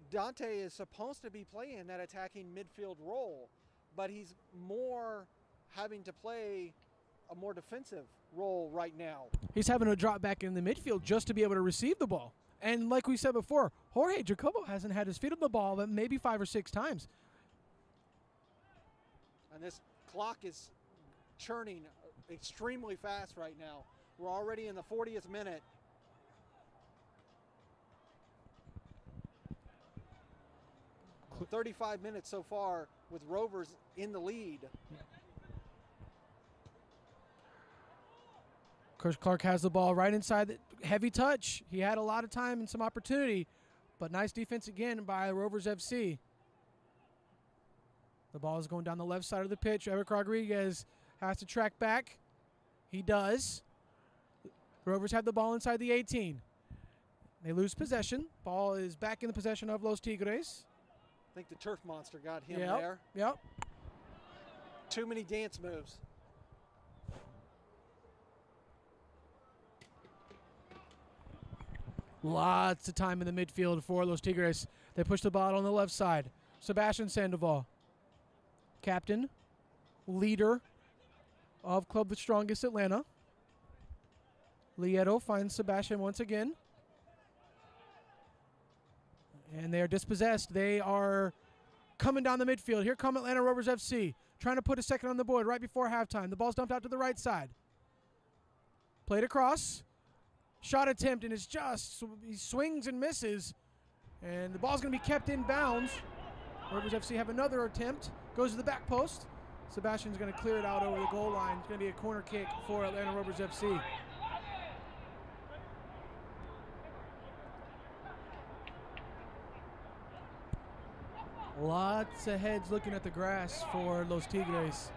Dante is supposed to be playing that attacking midfield role, but he's more having to play a more defensive role right now. He's having to drop back in the midfield just to be able to receive the ball. And like we said before, Jorge Jacobo hasn't had his feet on the ball but maybe 5 or 6 times. And this clock is churning extremely fast right now. We're already in the 40th minute. Cl- 35 minutes so far with Rovers in the lead. Kush Clark has the ball right inside. Heavy touch. He had a lot of time and some opportunity, but nice defense again by Rovers FC. The ball is going down the left side of the pitch. Eric Rodriguez has to track back. He does. Rovers have the ball inside the 18. They lose possession. Ball is back in the possession of Los Tigres. I think the turf monster got him there. Yep. Too many dance moves. Lots of time in the midfield for Los Tigres. They push the ball on the left side. Sebastian Sandoval, captain, leader of Club the Strongest Atlanta. Lieto finds Sebastian once again. And they are dispossessed. They are coming down the midfield. Here come Atlanta Rovers FC, trying to put a second on the board right before halftime. The ball's dumped out to the right side. Played across. Shot attempt, and it's just, he swings and misses. And the ball's going to be kept in bounds. Rovers FC have another attempt. Goes to the back post. Sebastian's going to clear it out over the goal line. It's going to be a corner kick for Atlanta Rovers FC. Lots of heads looking at the grass for Los Tigres.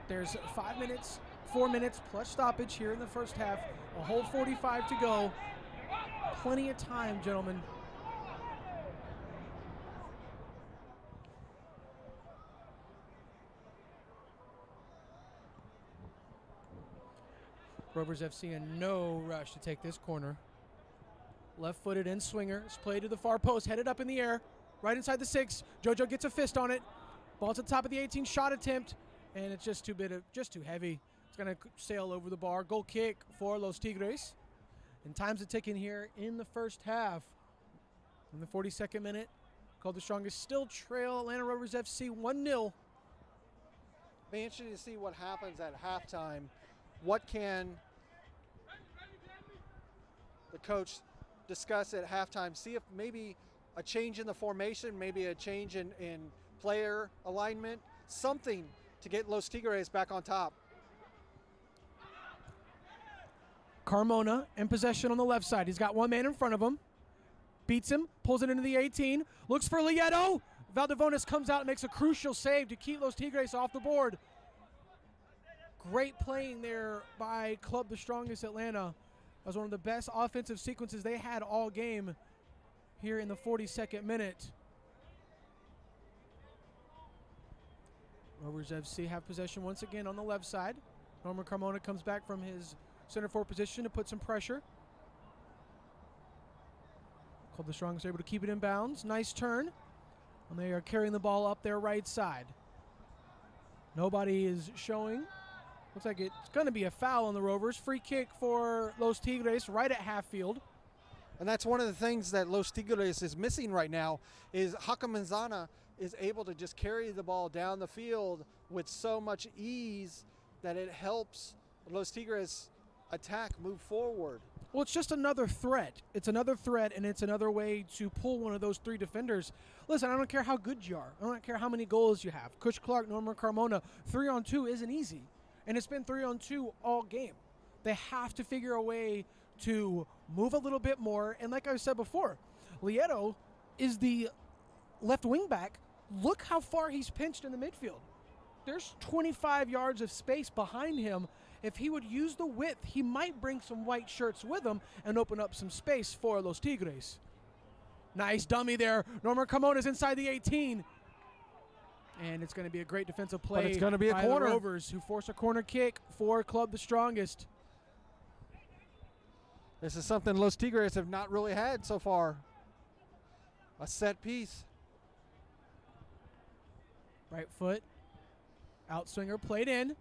There's 5 minutes, 4 minutes plus stoppage here in the first half. A whole 45 to go. Plenty of time, gentlemen. Rovers FC in no rush to take this corner. Left-footed in swinger. It's played to the far post, headed up in the air. Right inside the 6. JoJo gets a fist on it. Ball to the top of the 18. Shot attempt. And it's just too heavy. It's going to sail over the bar. Goal kick for Los Tigres. And time's a ticking here in the first half. In the 42nd minute, Called the Strongest still trail Atlanta Rovers FC 1-0. Be interesting to see what happens at halftime. What can the coach discuss at halftime? See if maybe a change in the formation, maybe a change in player alignment, something to get Los Tigres back on top. Carmona in possession on the left side. He's got one man in front of him. Beats him, pulls it into the 18, looks for Lieto. Valdevonis comes out and makes a crucial save to keep Los Tigres off the board. Great playing there by Club the Strongest Atlanta. That was one of the best offensive sequences they had all game here in the 42nd minute. Rovers FC have possession once again on the left side. Norman Carmona comes back from his center forward position to put some pressure. Club the Strongest able to keep it in bounds. Nice turn. And they are carrying the ball up their right side. Nobody is showing. Looks like it's going to be a foul on the Rovers. Free kick for Los Tigres right at half field. And that's one of the things that Los Tigres is missing right now is Hakan Manzana is able to just carry the ball down the field with so much ease that it helps Los Tigres attack, move forward. Well, it's just another threat. It's another threat, and it's another way to pull one of those three defenders. Listen, I don't care how good you are. I don't care how many goals you have. Kush Clark, Norman Carmona, 3-on-2 isn't easy. And it's been 3-on-2 all game. They have to figure a way to move a little bit more. And like I said before, Lieto is the left wing back. Look how far he's pinched in the midfield. There's 25 yards of space behind him. If he would use the width, he might bring some white shirts with him and open up some space for Los Tigres. Nice dummy there. Norman Carmona's inside the 18. And it's going to be a great defensive play. But it's going to be a by corner. The Rovers, who force a corner kick for Club the Strongest. This is something Los Tigres have not really had so far. A set piece. Right foot. Outswinger played in.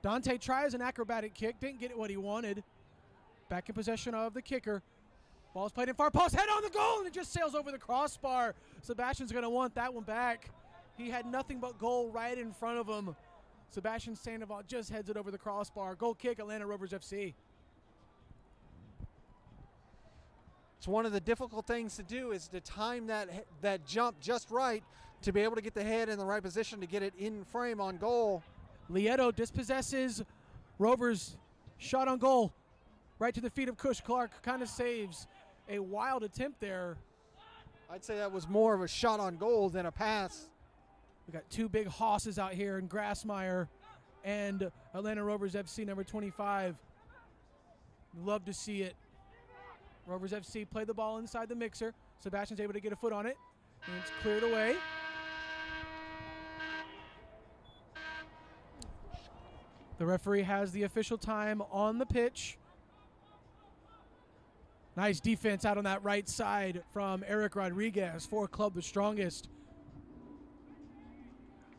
Dante tries an acrobatic kick. Didn't get it what he wanted. Back in possession of the kicker. Ball's played in far post. Head on the goal, and it just sails over the crossbar. Sebastian's going to want that one back. He had nothing but goal right in front of him. Sebastian Sandoval just heads it over the crossbar. Goal kick, Atlanta Rovers FC. It's one of the difficult things to do is to time that jump just right to be able to get the head in the right position to get it in frame on goal. Lieto dispossesses Rovers. Shot on goal. Right to the feet of Kush Clark. Kind of saves a wild attempt there. I'd say that was more of a shot on goal than a pass. We got two big hosses out here in Grassmeyer and Atlanta Rovers FC number 25. Love to see it. Rovers FC play the ball inside the mixer. Sebastian's able to get a foot on it. And it's cleared away. The referee has the official time on the pitch. Nice defense out on that right side from Eric Rodriguez for Club the Strongest.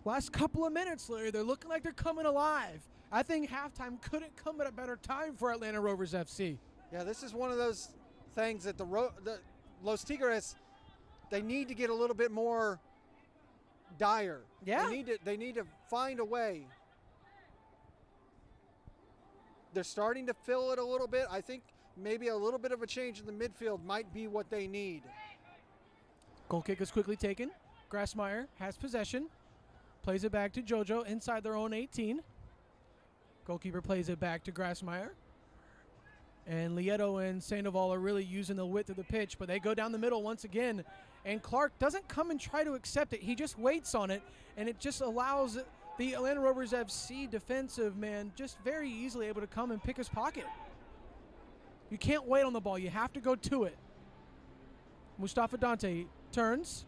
Last couple of minutes, Larry, they're looking like they're coming alive. I think halftime couldn't come at a better time for Atlanta Rovers FC. Yeah, this is one of those things that the Los Tigres, they need to get a little bit more dire. Yeah. They need to find a way. They're starting to fill it a little bit. I think maybe a little bit of a change in the midfield might be what they need. Goal kick is quickly taken. Grassmeyer has possession. Plays it back to JoJo inside their own 18. Goalkeeper plays it back to Grassmeyer. And Lieto and Sandoval are really using the width of the pitch, but they go down the middle once again. And Clark doesn't come and try to accept it. He just waits on it, and it just allows the Atlanta Rovers FC defensive man just very easily able to come and pick his pocket. You can't wait on the ball. You have to go to it. Mustafa Dante turns,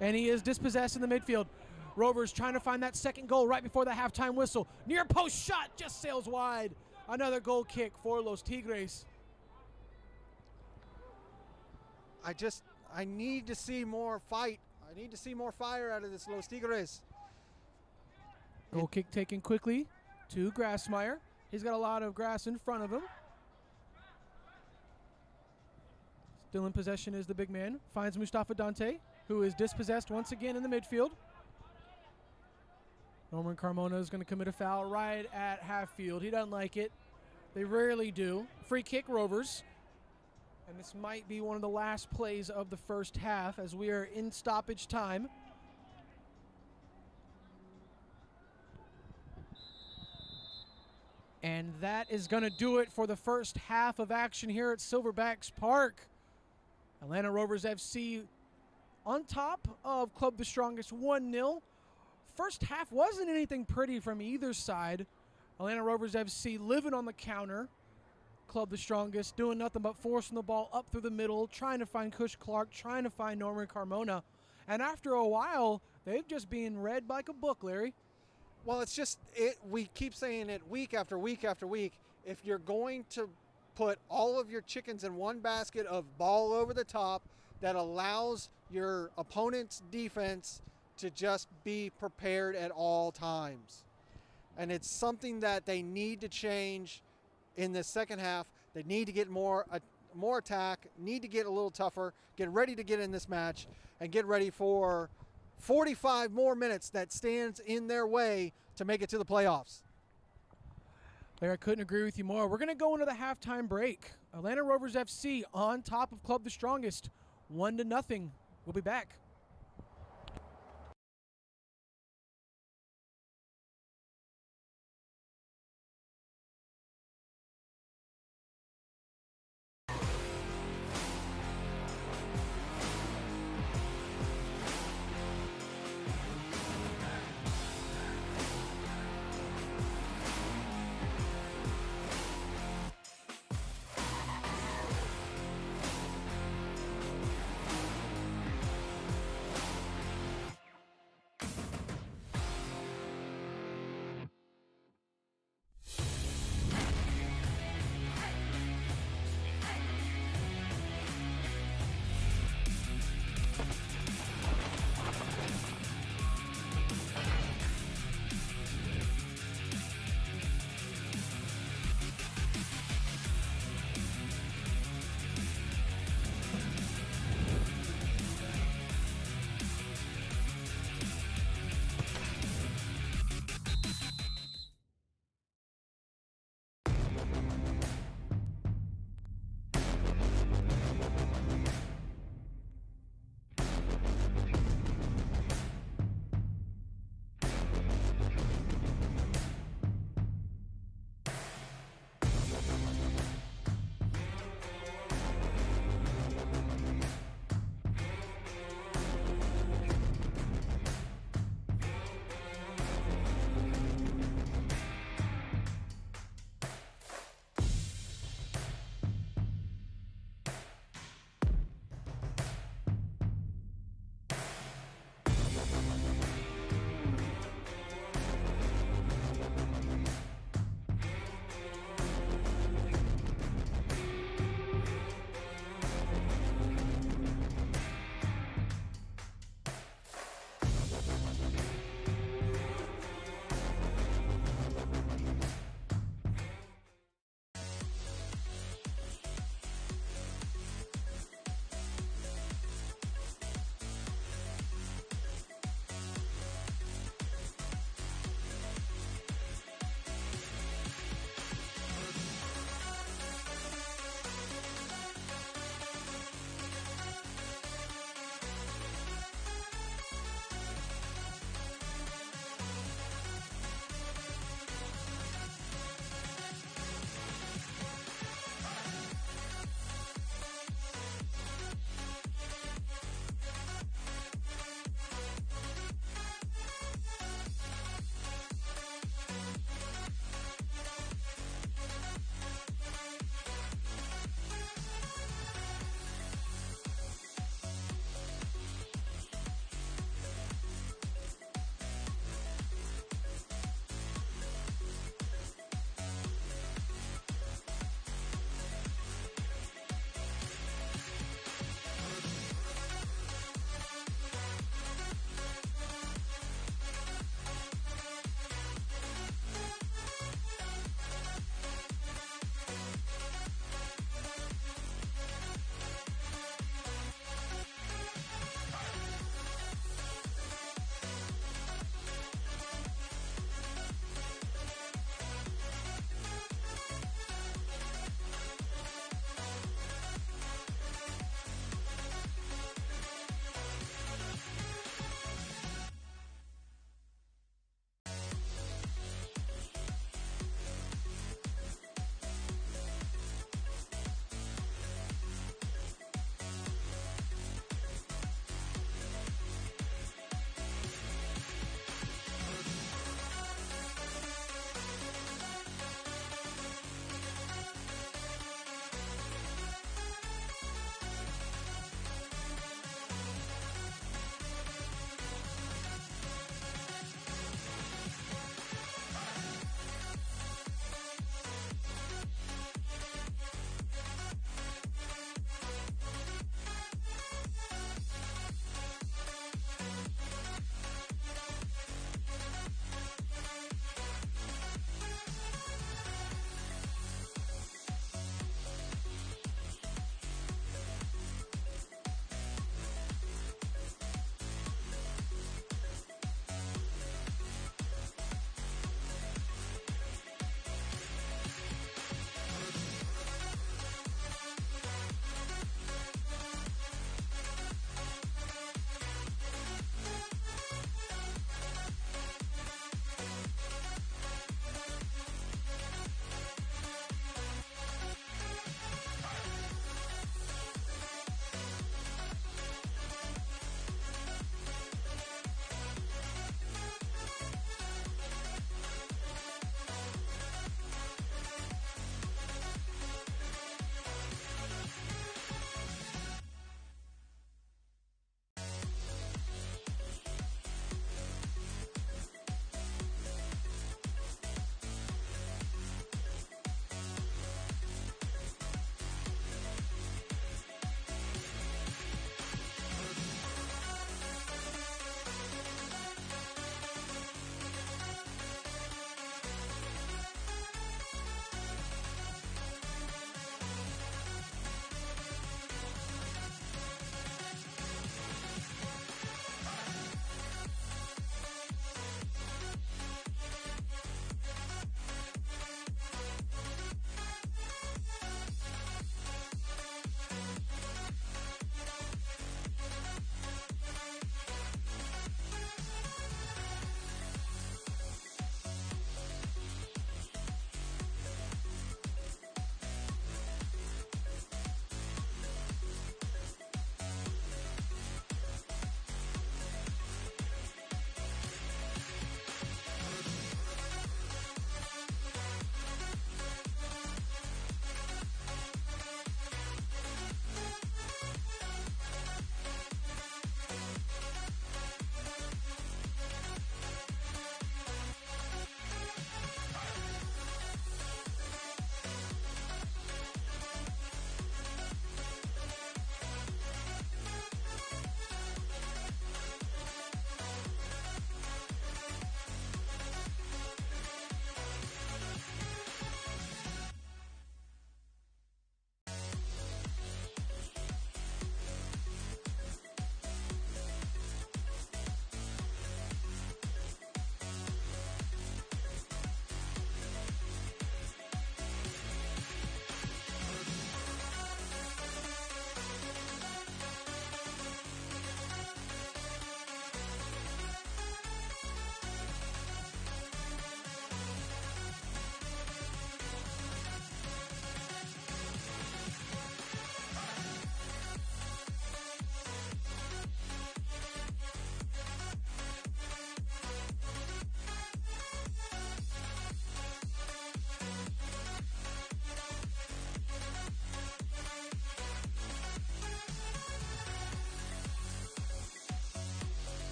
and he is dispossessed in the midfield. Rovers trying to find that second goal right before the halftime whistle. Near post shot just sails wide. Another goal kick for Los Tigres. I need to see more fight. I need to see more fire out of this Los Tigres. Goal kick taken quickly to Grassmeyer. He's got a lot of grass in front of him. Still in possession is the big man. Finds Mustafa Dante, who is dispossessed once again in the midfield. Norman Carmona is going to commit a foul right at half field. He doesn't like it. They rarely do. Free kick, Rovers. And this might be one of the last plays of the first half as we are in stoppage time. And that is going to do it for the first half of action here at Silverbacks Park. Atlanta Rovers FC on top of Club the Strongest 1-0. First half wasn't anything pretty from either side. Atlanta Rovers FC living on the counter. Club the Strongest doing nothing but forcing the ball up through the middle, trying to find Kush Clark, trying to find Norman Carmona. And after a while, they've just been read like a book, Larry. Well, it's just, we keep saying it week after week after week. If you're going to put all of your chickens in one basket of ball over the top that allows your opponent's defense to just be prepared at all times. And it's something that they need to change in the second half. They need to get more attack, need to get a little tougher, get ready to get in this match, and get ready for 45 more minutes that stands in their way to make it to the playoffs. Larry, I couldn't agree with you more. We're going to go into the halftime break. Atlanta Rovers FC on top of Club the Strongest, 1-0. We'll be back.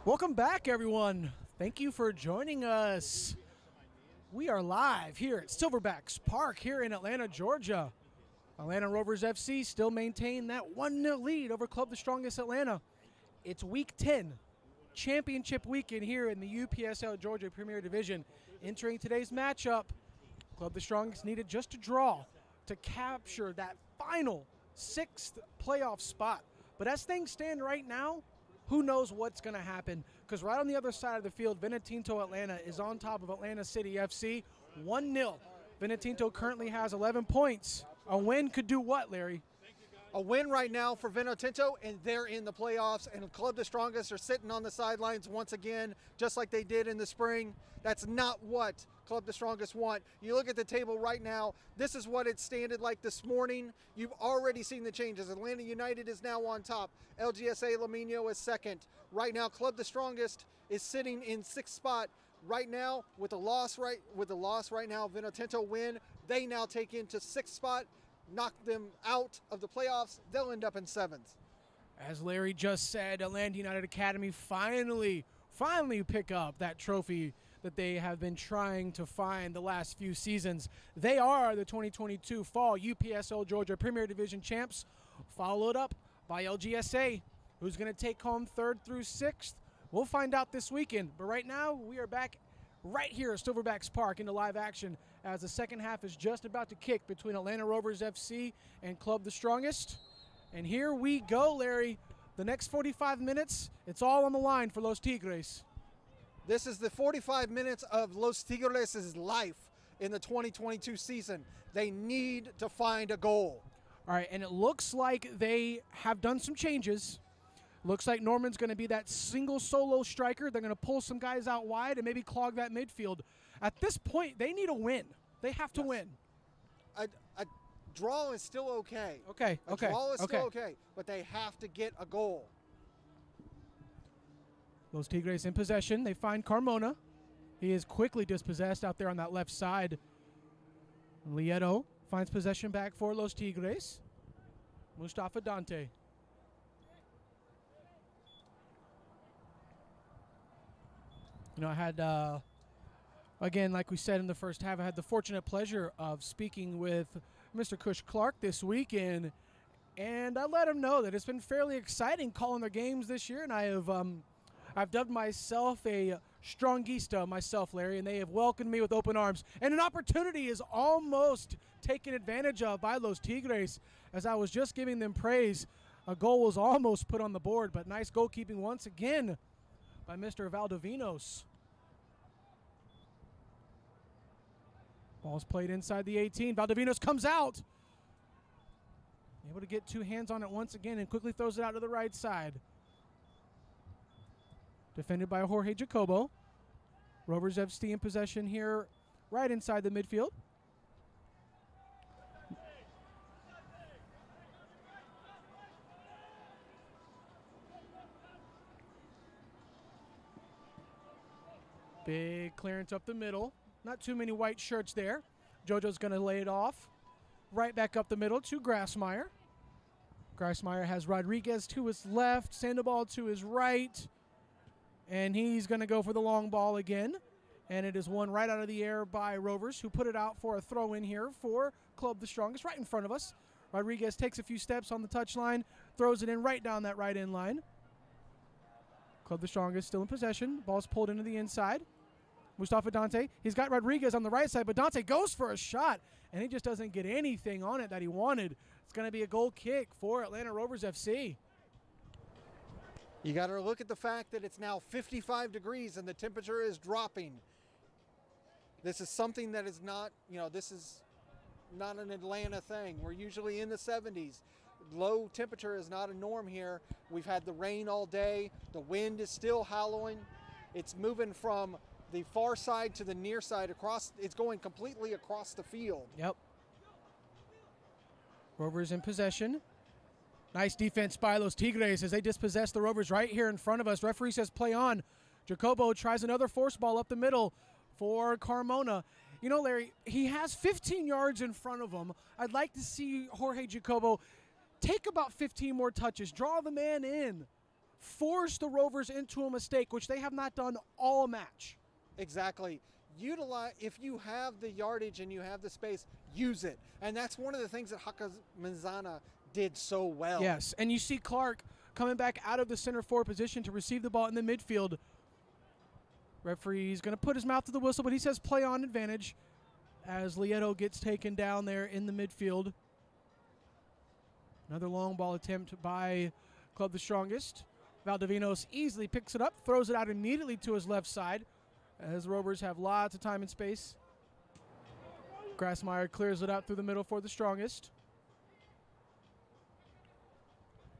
Welcome back, everyone. Thank you for joining us. We are live here at Silverbacks Park here in Atlanta, Georgia. Atlanta Rovers FC still maintain that 1-0 lead over Club the Strongest Atlanta. It's Week 10, championship weekend here in the UPSL Georgia Premier Division. Entering today's matchup, Club the Strongest needed just a draw to capture that final 6th playoff spot. But as things stand right now, who knows what's going to happen? Because right on the other side of the field, Vinotinto Atlanta is on top of Atlanta City FC, 1-0. Vinotinto currently has 11 points. A win could do what, Larry? A win right now for Vinotinto, and they're in the playoffs, and Club the Strongest are sitting on the sidelines once again, just like they did in the spring. That's not what Club the Strongest want. You look at the table right now, this is what it standed like this morning. You've already seen the changes. Atlanta United is now on top. LGSA Laminio is second. Right now, Club the Strongest is sitting in 6th spot. Right now, with the loss right now, Vinotinto win. They now take into 6th spot, knock them out of the playoffs. They'll end up in 7th. As Larry just said, Atlanta United Academy finally pick up that trophy that they have been trying to find the last few seasons. They are the 2022 Fall UPSL Georgia Premier Division champs, followed up by LGSA, who's going to take home 3rd through 6th. We'll find out this weekend, but right now we are back right here at Silverbacks Park into live action as the second half is just about to kick between Atlanta Rovers FC and Club the Strongest. And here we go, Larry. The next 45 minutes, it's all on the line for Los Tigres. This is the 45 minutes of Los Tigres' life in the 2022 season. They need to find a goal. All right, and it looks like they have done some changes. Looks like Norman's going to be that single solo striker. They're going to pull some guys out wide and maybe clog that midfield. At this point, they need a win. They have to win. A draw is still okay. Okay. A draw is still okay, but they have to get a goal. Los Tigres in possession. They find Carmona. He is quickly dispossessed out there on that left side. Lieto finds possession back for Los Tigres. Mustafa Dante. You know, I had, again, like we said in the first half, I had the fortunate pleasure of speaking with Mr. Cush Clark this weekend, and I let him know that it's been fairly exciting calling their games this year, and I've dubbed myself a strongista myself, Larry, and they have welcomed me with open arms. And an opportunity is almost taken advantage of by Los Tigres. As I was just giving them praise, a goal was almost put on the board, but nice goalkeeping once again by Mr. Valdovinos. Ball's played inside the 18. Valdovinos comes out. Able to get 2 hands on it once again and quickly throws it out to the right side. Defended by Jorge Jacobo. Rovers FC in possession here right inside the midfield. Big clearance up the middle. Not too many white shirts there. Jojo's going to lay it off. Right back up the middle to Grassmeyer. Grassmeyer has Rodriguez to his left, Sandoval to his right. And he's going to go for the long ball again. And it is won right out of the air by Rovers, who put it out for a throw in here for Club the Strongest right in front of us. Rodriguez takes a few steps on the touchline, throws it in right down that right end line. Club the Strongest still in possession. Ball's pulled into the inside. Mustafa Dante. He's got Rodriguez on the right side, but Dante goes for a shot, and he just doesn't get anything on it that he wanted. It's going to be a goal kick for Atlanta Rovers FC. You got to look at the fact that it's now 55 degrees and the temperature is dropping. This is something that is not, this is not an Atlanta thing. We're usually in the 70s. Low temperature is not a norm here. We've had the rain all day. The wind is still howling. It's moving from the far side to the near side across. It's going completely across the field. Yep. Rovers in possession. Nice defense by Los Tigres as they dispossess the Rovers right here in front of us. Referee says play on. Jacobo tries another force ball up the middle for Carmona. You know, Larry, he has 15 yards in front of him. I'd like to see Jorge Jacobo take about 15 more touches, draw the man in force the Rovers into a mistake, which they have not done all match. Exactly. Utilize, if you have the yardage and you have the space, use it. And that's one of the things that Hakamizana did so well. Yes, and you see Clark coming back out of the center forward position to receive the ball in the midfield. Referee's going to put his mouth to the whistle, but he says play on advantage as Lieto gets taken down there in the midfield. Another long ball attempt by Club the Strongest. Valdivinos easily picks it up, throws it out immediately to his left side as Rovers have lots of time and space. Grassmeyer clears it out through the middle for the Strongest.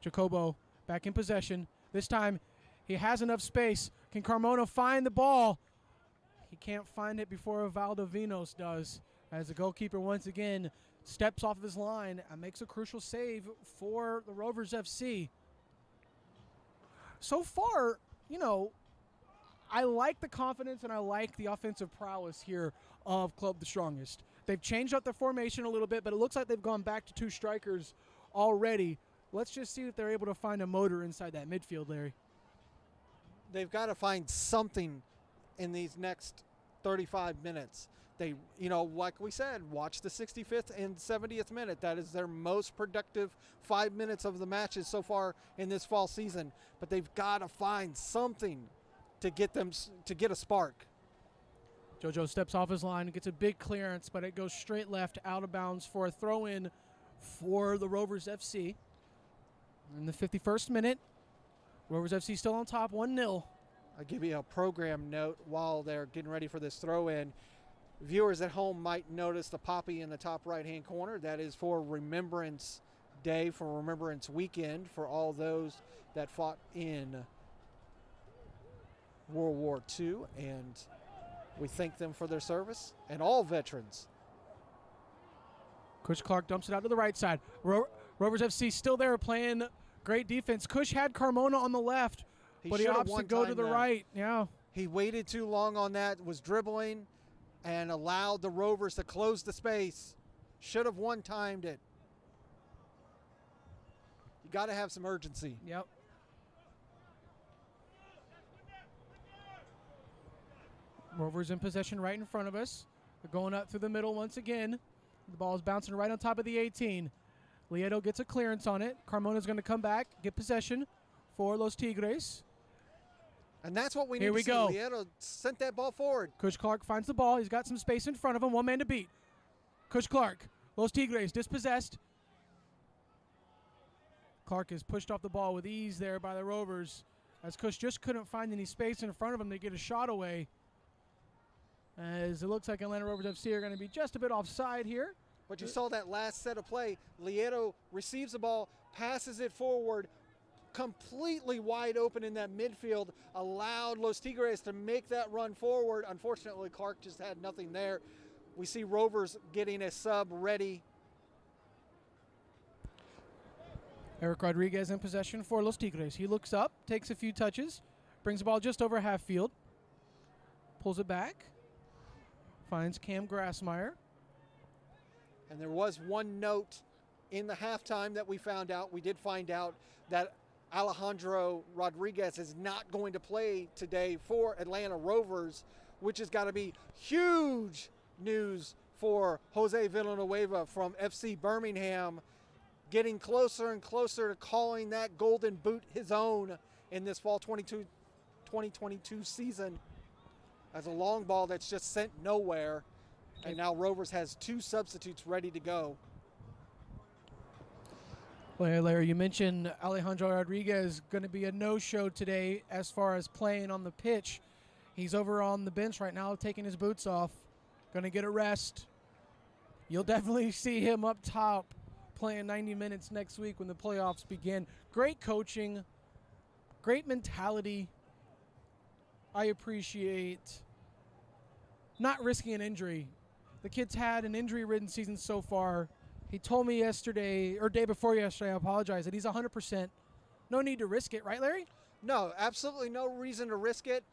Jacobo back in possession. This time he has enough space. Can Carmona find the ball? He can't find it before Valdivinos does, as the goalkeeper once again steps off of his line and makes a crucial save for the Rovers FC. So far, you know, I like the confidence and I like the offensive prowess here of Club the Strongest. They've changed up their formation a little bit, but it looks like they've gone back to 2 strikers already. Let's just see if they're able to find a motor inside that midfield, Larry. They've got to find something in these next 35 minutes. They, you know, like we said, watch the 65th and 70th minute. That is their most productive 5 minutes of the matches so far in this fall season. But they've got to find something to get them to get a spark. JoJo steps off his line and gets a big clearance, but it goes straight left out of bounds for a throw-in for the Rovers FC. In the 51st minute, Rovers FC still on top, 1-0. I'll give you a program note while they're getting ready for this throw-in. Viewers at home might notice the poppy in the top right-hand corner. That is for Remembrance Day, for Remembrance Weekend, for all those that fought in World War II, and we thank them for their service, and all veterans. Cush Clark dumps it out to the right side. Rovers FC still there playing great defense. Cush had Carmona on the left, but he opts to go to the right. Yeah. He waited too long on that, was dribbling, and allowed the Rovers to close the space. Should have one-timed it. You got to have some urgency. Yep. Rovers in possession right in front of us. They're going up through the middle once again. The ball is bouncing right on top of the 18. Lieto gets a clearance on it. Carmona's going to come back, get possession for Los Tigres. And that's what we need Here we to see. go. Lieto sent that ball forward. Cush Clark finds the ball. He's got some space in front of him. 1 man to beat. Cush Clark. Los Tigres dispossessed. Clark is pushed off the ball with ease there by the Rovers, as Cush just couldn't find any space in front of him to get a shot away. As it looks like Atlanta Rovers FC are going to be just a bit offside here. But you saw that last set of play. Lieto receives the ball, passes it forward, completely wide open in that midfield, allowed Los Tigres to make that run forward. Unfortunately, Clark just had nothing there. We see Rovers getting a sub ready. Eric Rodriguez in possession for Los Tigres. He looks up, takes a few touches, brings the ball just over half field, pulls it back, finds Cam Grassmeyer. And there was one note in the halftime that we found out. We did find out that Alejandro Rodriguez is not going to play today for Atlanta Rovers, which has got to be huge news for Jose Villanueva from FC Birmingham, getting closer and closer to calling that golden boot his own in this fall 2022 season. As a long ball that's just sent nowhere. And now Rovers has 2 substitutes ready to go. Well, Larry, you mentioned Alejandro Rodriguez going to be a no-show today as far as playing on the pitch. He's over on the bench right now taking his boots off, going to get a rest. You'll definitely see him up top playing 90 minutes next week when the playoffs begin. Great coaching, great mentality. I appreciate not risking an injury. The kid's had an injury-ridden season so far. He told me yesterday, or day before yesterday, I apologize, that he's 100%. No need to risk it, right, Larry? No, absolutely no reason to risk it.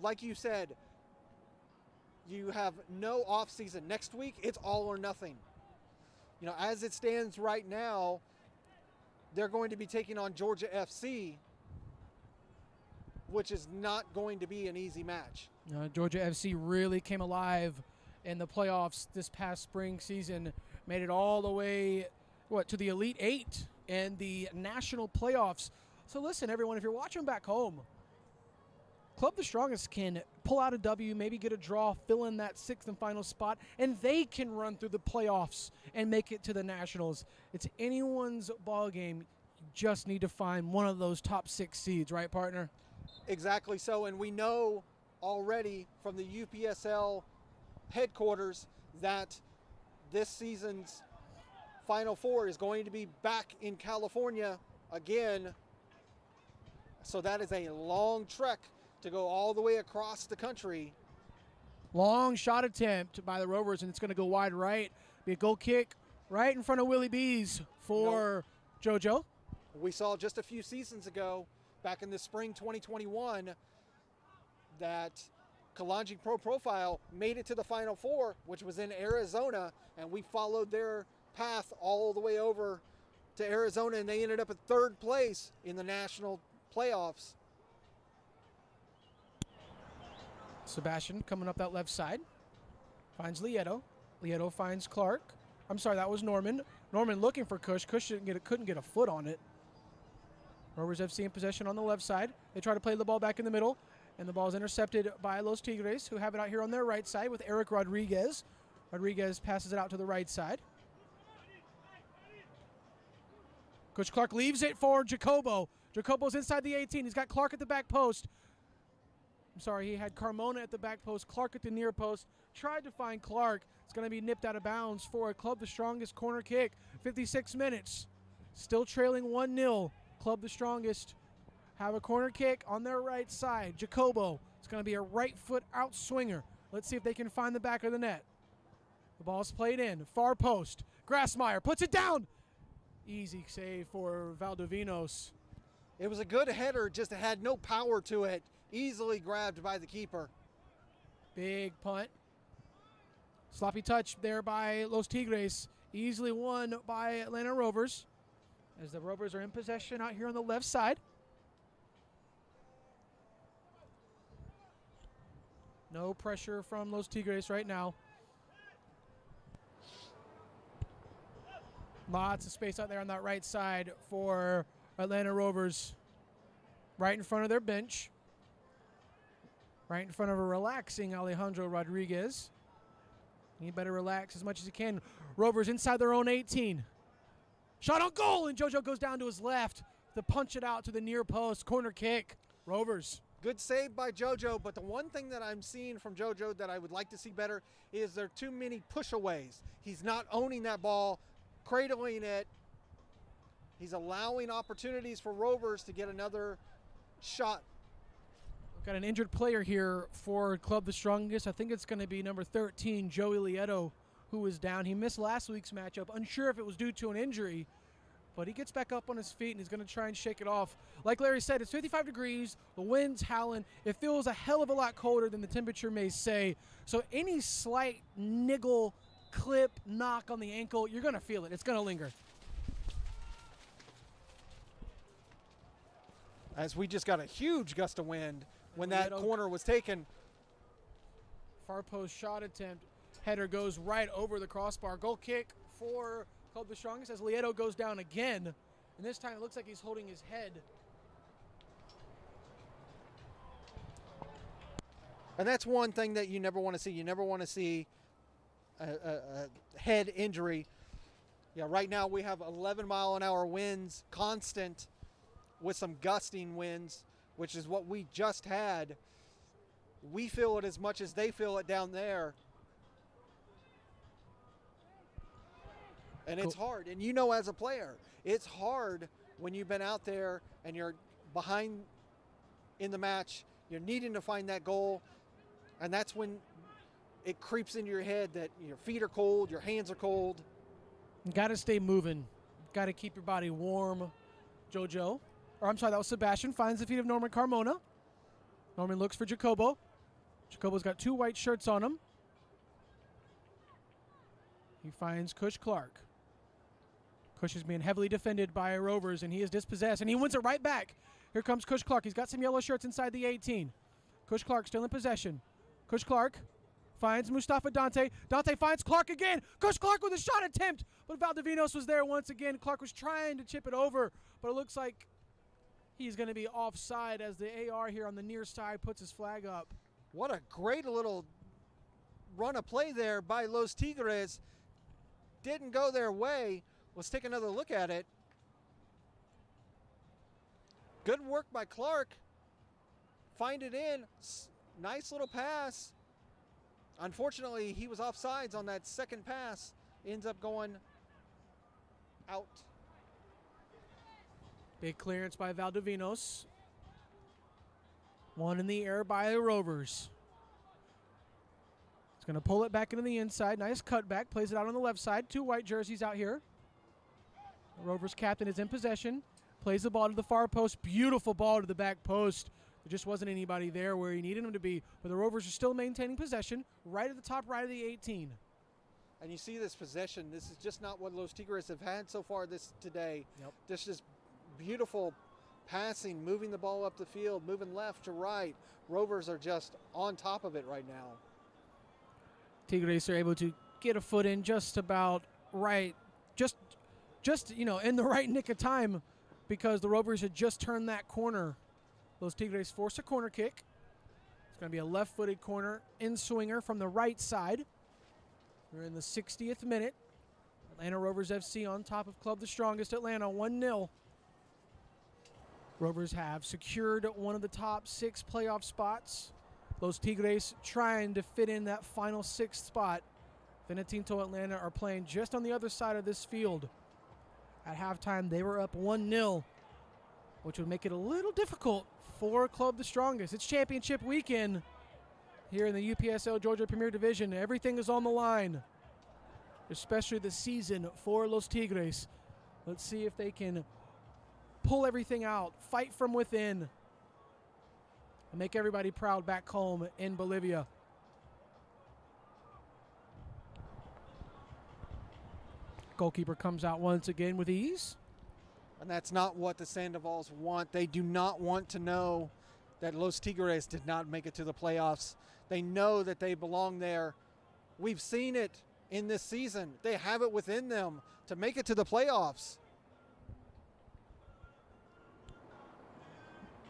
Like you said, you have no off season. Next week, it's all or nothing. You know, as it stands right now, they're going to be taking on Georgia FC, which is not going to be an easy match. Georgia FC really came alive in the playoffs this past spring season, made it all the way, to the Elite Eight and the national playoffs. So listen, everyone, if you're watching back home, Club the Strongest can pull out a W, maybe get a draw, fill in that sixth and final spot, and they can run through the playoffs and make it to the Nationals. It's anyone's ball game. You just need to find one of those top 6 seeds, right, partner? Exactly so, and we know already from the UPSL headquarters that this season's Final Four is going to be back in California again. So that is a long trek to go all the way across the country. Long shot attempt by the Rovers, and it's going to go wide right. Be a goal kick right in front of Willie Bees for JoJo. We saw just a few seasons ago, back in the spring 2021, that Kalanji Pro Profile made it to the Final Four, which was in Arizona, and we followed their path all the way over to Arizona, and they ended up at 3rd place in the national playoffs. Sebastian coming up that left side. Finds Lieto. Lieto finds Clark. I'm sorry, that was Norman. Norman looking for Kush. Kush couldn't get a foot on it. Rovers FC in possession on the left side. They try to play the ball back in the middle, and the ball is intercepted by Los Tigres, who have it out here on their right side with Eric Rodriguez. Rodriguez passes it out to the right side. Coach Clark leaves it for Jacobo. Jacobo's inside the 18. He's got Clark at the back post. I'm sorry, he had Carmona at the back post, Clark at the near post. Tried to find Clark. It's going to be nipped out of bounds for a Club the Strongest corner kick. 56 minutes. Still trailing 1-0. Club the Strongest have a corner kick on their right side. Jacobo. It's going to be a right foot out swinger. Let's see if they can find the back of the net. The ball's played in. Far post. Grassmeyer puts it down. Easy save for Valdovinos. It was a good header, just had no power to it. Easily grabbed by the keeper. Big punt. Sloppy touch there by Los Tigres. Easily won by Atlanta Rovers, as the Rovers are in possession out here on the left side. No pressure from Los Tigres right now. Lots of space out there on that right side for Atlanta Rovers. Right in front of their bench. Right in front of a relaxing Alejandro Rodriguez. He better relax as much as he can. Rovers inside their own 18. Shot on goal, and JoJo goes down to his left to punch it out to the near post. Corner kick. Rovers. Good save by JoJo, but the one thing that I'm seeing from JoJo that I would like to see better is there are too many pushaways. He's not owning that ball, cradling it. He's allowing opportunities for Rovers to get another shot. Got an injured player here for Club the Strongest. I think it's going to be number 13, Joey Lieto, who is down. He missed last week's matchup. Unsure if it was due to an injury, but he gets back up on his feet and he's going to try and shake it off. Like Larry said, it's 55 degrees. The wind's howling. It feels a hell of a lot colder than the temperature may say. So any slight niggle, clip, knock on the ankle, you're going to feel it. It's going to linger. As we just got a huge gust of wind when that corner was taken. Far post shot attempt. Header goes right over the crossbar. Goal kick for Club the Strongest as Lieto goes down again. And this time it looks like he's holding his head. And that's one thing that you never want to see. You never want to see a head injury. Yeah, right now we have 11-mile-an-hour winds, constant, with some gusting winds, which is what we just had. We feel it as much as they feel it down there. And it's hard. And you know, as a player, it's hard when you've been out there and you're behind in the match, you're needing to find that goal. And that's when it creeps into your head that your feet are cold, your hands are cold. You got to stay moving. Got to keep your body warm. JoJo. Or I'm sorry, that was Sebastian. Finds the feet of Norman Carmona. Norman looks for Jacobo. Jacobo's got 2 white shirts on him. He finds Kush Clark. Cush is being heavily defended by Rovers, and he is dispossessed, and he wins it right back. Here comes Cush Clark. He's got some yellow shirts inside the 18. Cush Clark still in possession. Cush Clark finds Mustafa Dante. Dante finds Clark again. Cush Clark with a shot attempt, but Valdivinos was there once again. Clark was trying to chip it over, but it looks like he's going to be offside as the AR here on the near side puts his flag up. What a great little run of play there by Los Tigres. Didn't go their way. Let's take another look at it. Good work by Clark. Find it in. Nice little pass. Unfortunately, he was offsides on that second pass. Ends up going out. Big clearance by Valdivinos. One in the air by the Rovers. It's going to pull it back into the inside. Nice cutback. Plays it out on the left side. 2 white jerseys out here. The Rovers captain is in possession. Plays the ball to the far post. Beautiful ball to the back post. There just wasn't anybody there where he needed him to be. But the Rovers are still maintaining possession right at the top right of the 18. And you see this possession. This is just not what Los Tigres have had so far today. Yep. This is beautiful passing, moving the ball up the field, moving left to right. Rovers are just on top of it right now. Tigres are able to get a foot in just about right, just in the right nick of time, because the Rovers had just turned that corner. Those Tigres force a corner kick. It's going to be a left-footed corner in swinger from the right side. We're in the 60th minute. Atlanta Rovers FC on top of Club the Strongest Atlanta, 1-0. Rovers have secured one of the top 6 playoff spots. Los Tigres trying to fit in that final 6th spot. Vinotinto Atlanta are playing just on the other side of this field. At halftime, they were up 1-0, which would make it a little difficult for Club the Strongest. It's championship weekend here in the UPSL Georgia Premier Division. Everything is on the line, especially the season for Los Tigres. Let's see if they can pull everything out, fight from within, and make everybody proud back home in Bolivia. Goalkeeper comes out once again with ease. And that's not what the Sandovals want. They do not want to know that Los Tigres did not make it to the playoffs. They know that they belong there. We've seen it in this season. They have it within them to make it to the playoffs.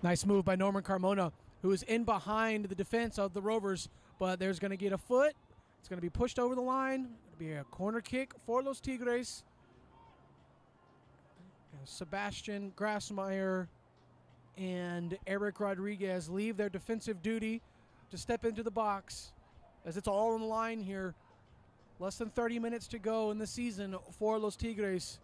Nice move by Norman Carmona, who is in behind the defense of the Rovers, but there's going to get a foot. It's going to be pushed over the line. It'll be a corner kick for Los Tigres. Sebastian Grassmeyer and Eric Rodriguez leave their defensive duty to step into the box, as it's all on the line here. Less than 30 minutes to go in the season for Los Tigres.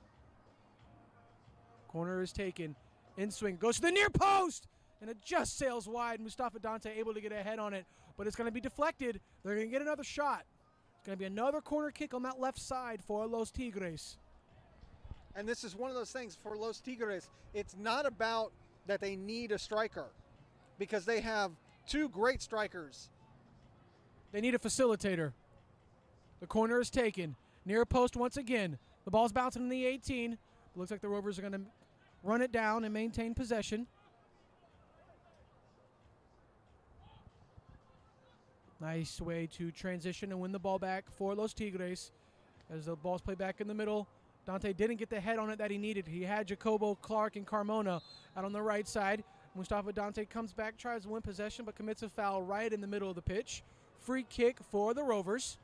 Corner is taken. In swing, goes to the near post, and it just sails wide. Mustafa Dante able to get a head on it, but it's going to be deflected. They're going to get another shot. It's going to be another corner kick on that left side for Los Tigres. And this is one of those things for Los Tigres. It's not about that they need a striker, because they have 2 great strikers. They need a facilitator. The corner is taken. Near post once again. The ball's bouncing in the 18. It looks like the Rovers are going to run it down and maintain possession. Nice way to transition and win the ball back for Los Tigres. As the ball's played back in the middle, Dante didn't get the head on it that he needed. He had Jacobo, Clark, and Carmona out on the right side. Mustafa Dante comes back, tries to win possession, but commits a foul right in the middle of the pitch. Free kick for the Rovers.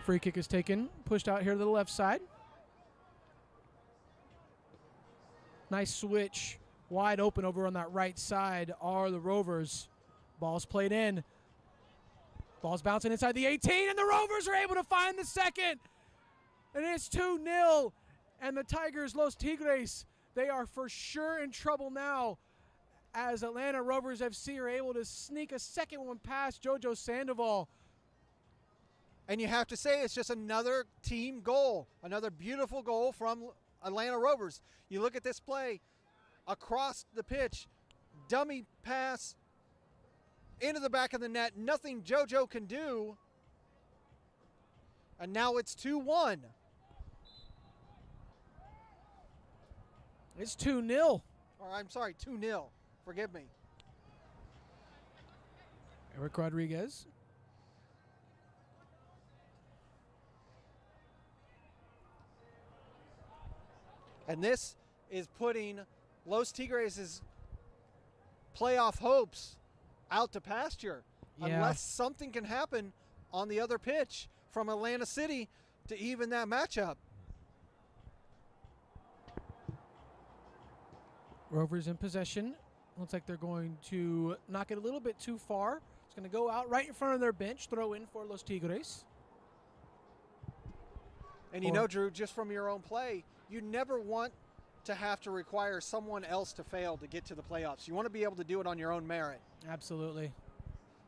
Free kick is taken, pushed out here to the left side. Nice switch, wide open over on that right side are the Rovers. Ball's played in. Ball's bouncing inside the 18, and the Rovers are able to find the second. And it's 2-0. And the Tigers, Los Tigres, they are for sure in trouble now, as Atlanta Rovers FC are able to sneak a second one past Jojo Sandoval. And you have to say it's just another team goal, another beautiful goal from Atlanta Rovers. You look at this play across the pitch, dummy pass into the back of the net. Nothing JoJo can do. And now it's 2-1. It's 2-0. Or I'm sorry, 2-0. Forgive me. Eric Rodriguez. And this is putting Los Tigres' playoff hopes out to pasture. Yeah. Unless something can happen on the other pitch from Atlanta City to even that matchup. Rovers in possession. Looks like they're going to knock it a little bit too far. It's going to go out right in front of their bench. Throw in for Los Tigres. And you know, Drew, just from your own play, you never want to have to require someone else to fail to get to the playoffs. You want to be able to do it on your own merit. Absolutely.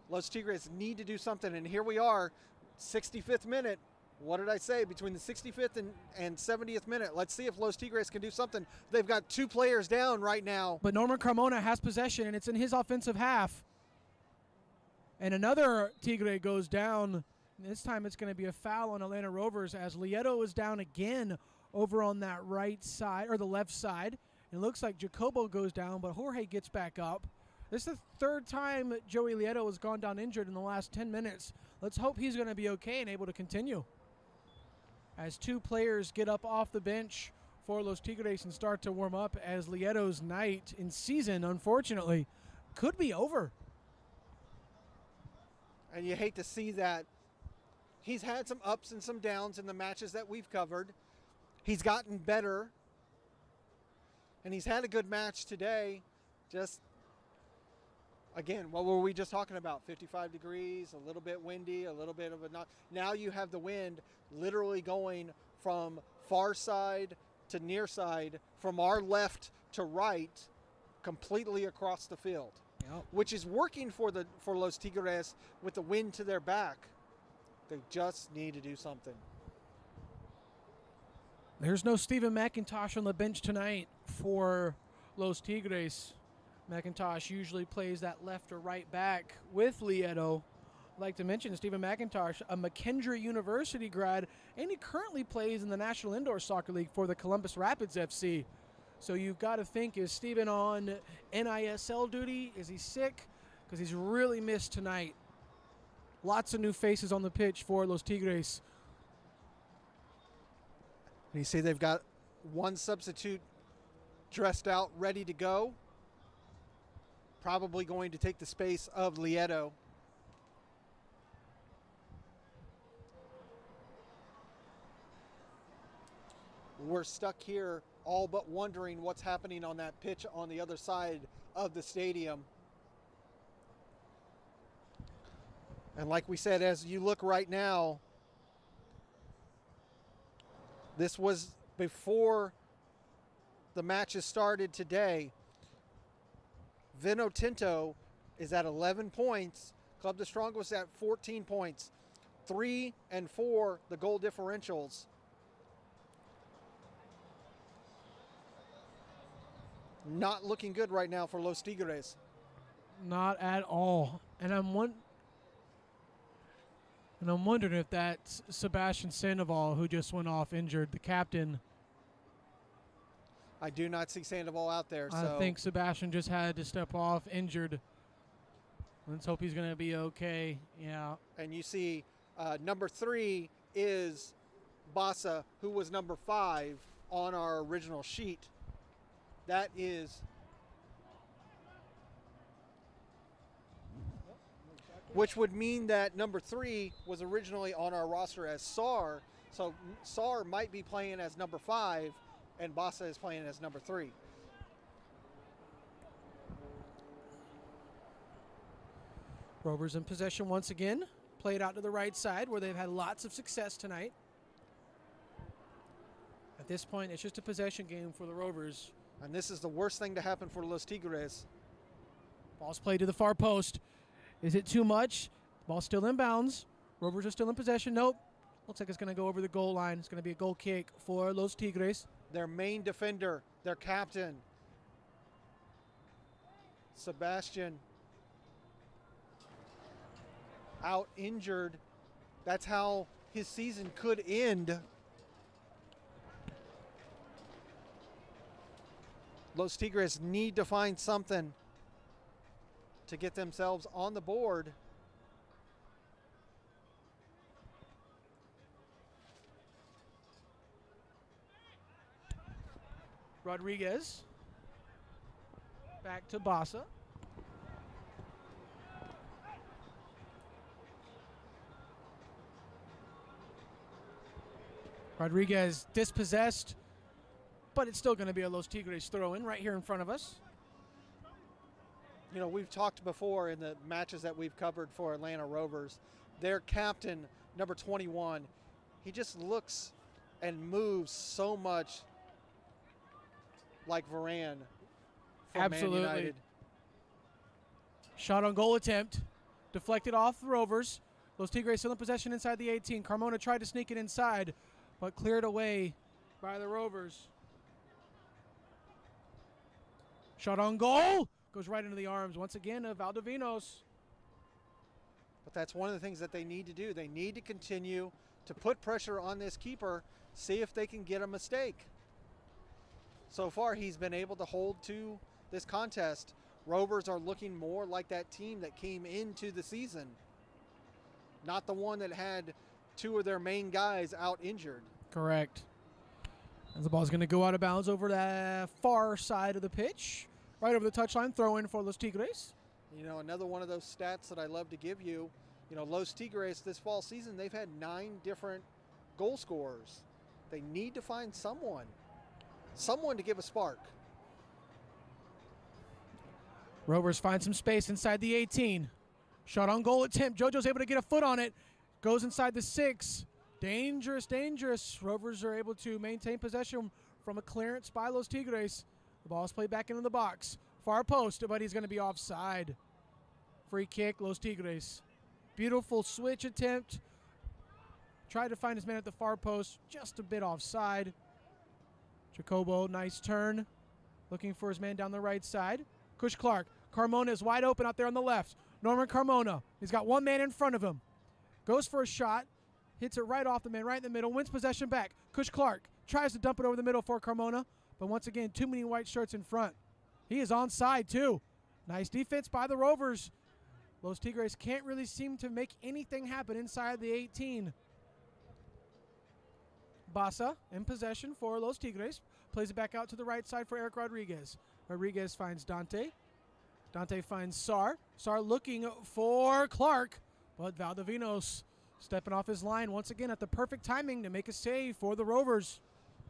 Los Tigres need to do something, and here we are, 65th minute. What did I say? Between the 65th and 70th minute. Let's see if Los Tigres can do something. They've got 2 players down right now. But Norman Carmona has possession, and it's in his offensive half. And another Tigre goes down. This time it's going to be a foul on Atlanta Rovers as Lieto is down again over on that right side, or the left side. It looks like Jacobo goes down, but Jorge gets back up. This is the 3rd time Joey Lieto has gone down injured in the last 10 minutes. Let's hope he's going to be okay and able to continue. As 2 players get up off the bench for Los Tigres and start to warm up, as Lieto's night in season, unfortunately, could be over. And you hate to see that. He's had some ups and some downs in the matches that we've covered. He's gotten better. And he's had a good match today. Just, again, what were we just talking about? 55 degrees, a little bit windy, a little bit of a knock. Now you have the wind literally going from far side to near side, from our left to right, completely across the field. Yep. Which is working for Los Tigres with the wind to their back. They just need to do something. There's no Steven McIntosh on the bench tonight for Los Tigres. McIntosh usually plays that left or right back with Lieto. I'd like to mention Steven McIntosh, a McKendree University grad, and he currently plays in the National Indoor Soccer League for the Columbus Rapids FC. So you've got to think, is Steven on NISL duty? Is he sick? Because he's really missed tonight. Lots of new faces on the pitch for Los Tigres. You see they've got 1 substitute dressed out, ready to go. Probably going to take the space of Lieto. We're stuck here all but wondering what's happening on that pitch on the other side of the stadium. And like we said, as you look right now, this was before the matches started today. Vino Tinto is at 11 points. Club de Strong was at 14 points. 3 and 4, the goal differentials. Not looking good right now for Los Tigres. Not at all. And I'm wondering if that's Sebastian Sandoval, who just went off injured, the captain. I do not see Sandoval out there. I think Sebastian just had to step off injured. Let's hope he's going to be okay. Yeah. And you see number 3 is Bassa, who was number 5 on our original sheet. That is, which would mean that number 3 was originally on our roster as Sar. So Sar might be playing as number 5, and Bassa is playing as number 3. Rovers in possession once again. Played out to the right side where they've had lots of success tonight. At this point, it's just a possession game for the Rovers. And this is the worst thing to happen for Los Tigres. Ball's played to the far post. Is it too much? Ball's still in bounds. Rovers are still in possession. Nope. Looks like it's going to go over the goal line. It's going to be a goal kick for Los Tigres. Their main defender, their captain, Sebastian. out injured. That's how his season could end. Los Tigres need to find something to get themselves on the board. Rodriguez. Back to Bassa. Rodriguez dispossessed, but it's still going to be a Los Tigres throw-in right here in front of us. You know, we've talked before in the matches that we've covered for Atlanta Rovers, their captain, number 21, he just looks and moves so much like Varane from Absolutely. Man United. Shot on goal attempt, deflected off the Rovers. Los Tigres still in possession inside the 18. Carmona tried to sneak it inside, but cleared away by the Rovers. Shot on goal, goes right into the arms once again of Valdivinos. But that's one of the things that they need to do. They need to continue to put pressure on this keeper, see if they can get a mistake. So far, he's been able to hold to this contest. Rovers are looking more like that team that came into the season, not the one that had two of their main guys out injured. Correct. And the ball's going to go out of bounds over the far side of the pitch, right over the touchline, throw in for Los Tigres. You know, another one of those stats that I love to give you, you know, Los Tigres this fall season, they've had 9 different goal scorers. They need to find someone to give a spark. Rovers find some space inside the 18. Shot on goal attempt. JoJo's able to get a foot on it. Goes inside the 6. Dangerous, dangerous. Rovers are able to maintain possession from a clearance by Los Tigres. The ball is played back into the box. Far post, but he's going to be offside. Free kick, Los Tigres. Beautiful switch attempt. Tried to find his man at the far post. Just a bit offside. Jacobo, nice turn. Looking for his man down the right side. Kush Clark. Carmona is wide open out there on the left. Norman Carmona. He's got one man in front of him. Goes for a shot. Hits it right off the man, right in the middle. Wins possession back. Kush Clark tries to dump it over the middle for Carmona. But once again, too many white shirts in front. He is onside too. Nice defense by the Rovers. Los Tigres can't really seem to make anything happen inside the 18. Bassa in possession for Los Tigres. Plays it back out to the right side for Eric Rodriguez. Rodriguez finds Dante. Dante finds Sar. Sar looking for Clark. But Valdivinos stepping off his line once again at the perfect timing to make a save for the Rovers.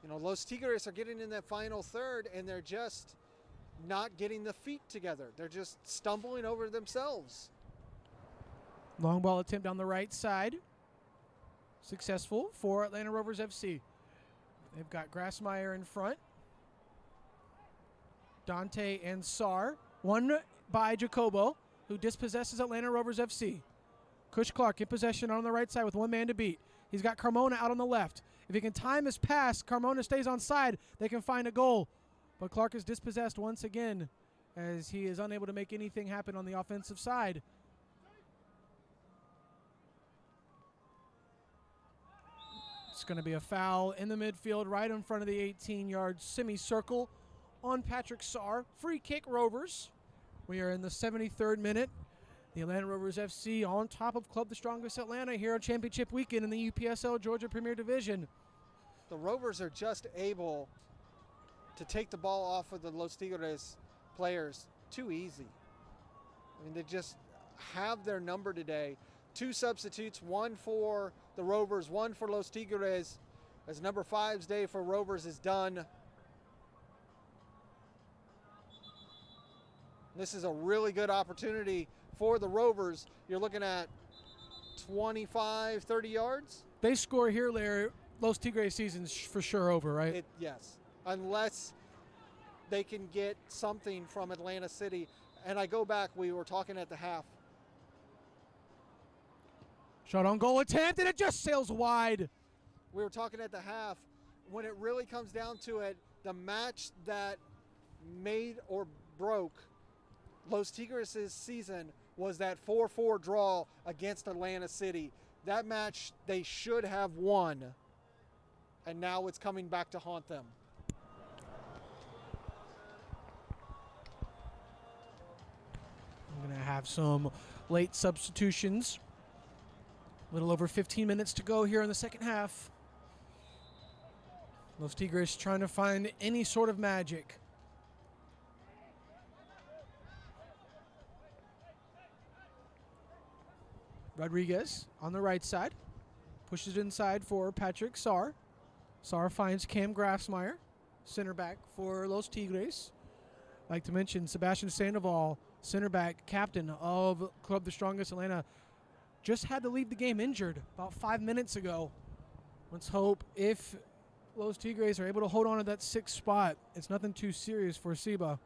You know, Los Tigres are getting in that final third, and they're just not getting the feet together. They're just stumbling over themselves. Long ball attempt down the right side. Successful for Atlanta Rovers FC. They've got Grassmeyer in front. Dante and Sar. One by Jacobo, who dispossesses Atlanta Rovers FC. Kush Clark in possession on the right side with one man to beat. He's got Carmona out on the left. If he can time his pass, Carmona stays on side. They can find a goal. But Clark is dispossessed once again as he is unable to make anything happen on the offensive side. It's going to be a foul in the midfield right in front of the 18-yard semicircle on Patrick Sar. Free kick Rovers. We are in the 73rd minute. The Atlanta Rovers FC on top of Club the Strongest Atlanta here on Championship Weekend in the UPSL Georgia Premier Division. The Rovers are just able to take the ball off of the Los Tigres players too easy. I mean, they just have their number today. 2 substitutes, one for the Rovers, one for Los Tigres, as number 5's day for Rovers is done. This is a really good opportunity for the Rovers. You're looking at 25, 30 yards. They score here, Larry. Los Tigres season's for sure over, right? Yes, unless they can get something from Atlanta City. And I go back, we were talking at the half. Shot on goal attempt, and it just sails wide. We were talking at the half. When it really comes down to it, the match that made or broke Los Tigres' season was that 4-4 draw against Atlanta City. That match they should have won, and now it's coming back to haunt them. I'm going to have some late substitutions. A little over 15 minutes to go here in the second half. Los Tigres trying to find any sort of magic. Rodriguez on the right side. Pushes it inside for Patrick Sarr. Sarr finds Cam Grafsmeyer, center back for Los Tigres. I'd like to mention Sebastian Sandoval, center back, captain of Club the Strongest Atlanta, just had to leave the game injured about 5 minutes ago. Let's hope if Los Tigres are able to hold on to that sixth spot, it's nothing too serious for Siba.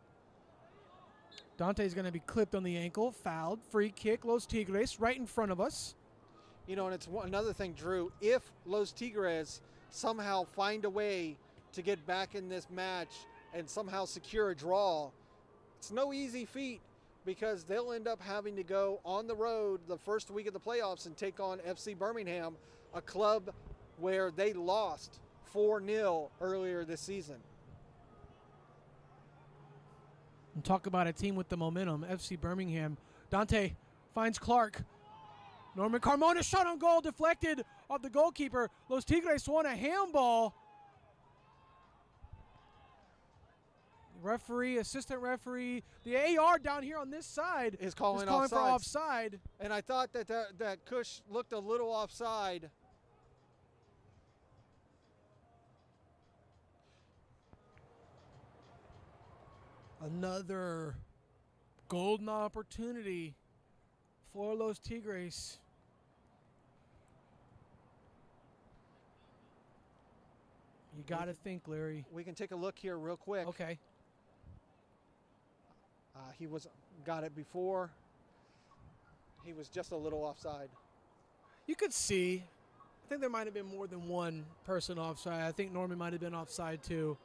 Dante's going to be clipped on the ankle, fouled, free kick, Los Tigres right in front of us. You know, and it's another thing, Drew, if Los Tigres somehow find a way to get back in this match and somehow secure a draw, it's no easy feat, because they'll end up having to go on the road the first week of the playoffs and take on FC Birmingham, a club where they lost 4-0 earlier this season. And talk about a team with the momentum, FC Birmingham. Dante finds Clark. Norman Carmona shot on goal, deflected off the goalkeeper. Los Tigres won a handball. Referee, assistant referee, the AR down here on this side is calling for offside. And I thought that Kush looked a little offside. Another golden opportunity for Los Tigres. You got to think, Larry. We can take a look here real quick. Okay. He got it before. He was just a little offside. You could see. I think there might have been more than one person offside. I think Norman might have been offside too.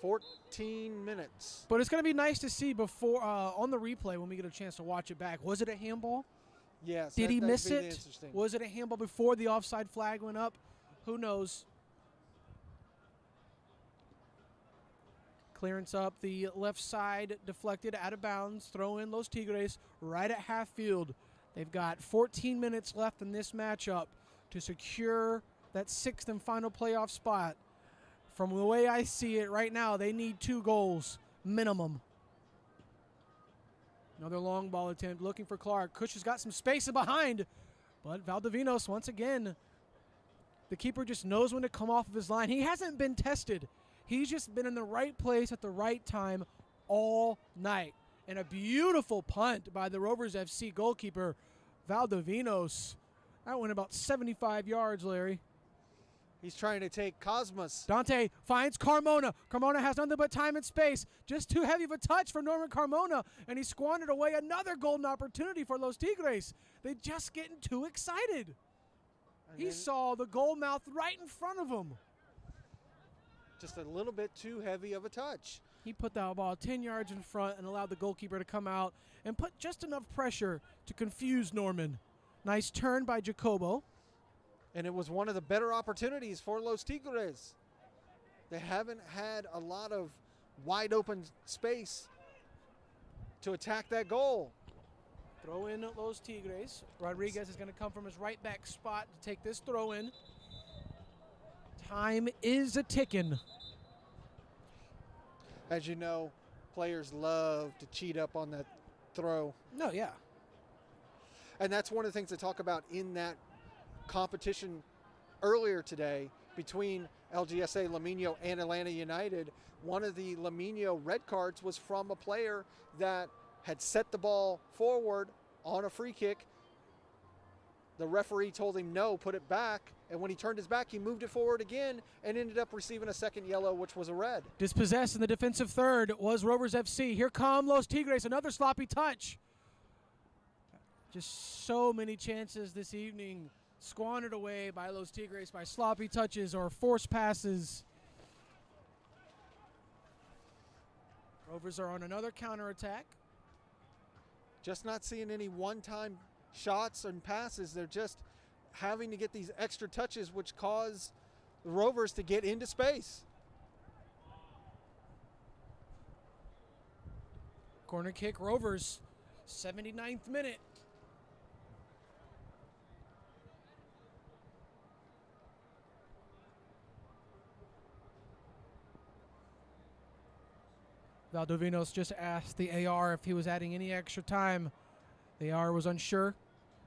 14 minutes. But it's going to be nice to see before on the replay when we get a chance to watch it back. Was it a handball? Yes. Did he miss it? Was it a handball before the offside flag went up? Who knows? Clearance up the left side, deflected out of bounds. Throw in Los Tigres right at half field. They've got 14 minutes left in this matchup to secure that sixth and final playoff spot. From the way I see it right now, they need 2 goals minimum. Another long ball attempt looking for Clark. Kush has got some space behind, but Valdivinos once again, the keeper just knows when to come off of his line. He hasn't been tested. He's just been in the right place at the right time all night. And a beautiful punt by the Rovers FC goalkeeper, Valdivinos. That went about 75 yards, Larry. He's trying to take Cosmos. Dante finds Carmona. Carmona has nothing but time and space. Just too heavy of a touch for Norman Carmona, and he squandered away another golden opportunity for Los Tigres. They're just getting too excited. He saw the goal mouth right in front of him. Just a little bit too heavy of a touch. He put that ball 10 yards in front and allowed the goalkeeper to come out and put just enough pressure to confuse Norman. Nice turn by Jacobo. And it was one of the better opportunities for Los Tigres. They haven't had a lot of wide open space to attack that goal. Throw in Los Tigres. Rodriguez is going to come from his right back spot to take this throw in. Time is a ticking. As you know, players love to cheat up on that throw. No, yeah. And that's one of the things to talk about in that competition earlier today between LGSA Lamino and Atlanta United. One of the Lamino red cards was from a player that had set the ball forward on a free kick. The referee told him no, put it back, and when he turned his back, he moved it forward again and ended up receiving a second yellow, which was a red. Dispossessed in the defensive third was Rovers FC. Here come Los Tigres, another sloppy touch. Just so many chances this evening squandered away by Los Tigres by sloppy touches or forced passes. Rovers are on another counterattack. just not seeing any one-time shots and passes. They're just having to get these extra touches, which cause the Rovers to get into space. Corner kick, Rovers, 79th minute. Valdovinos just asked the AR if he was adding any extra time. The AR was unsure.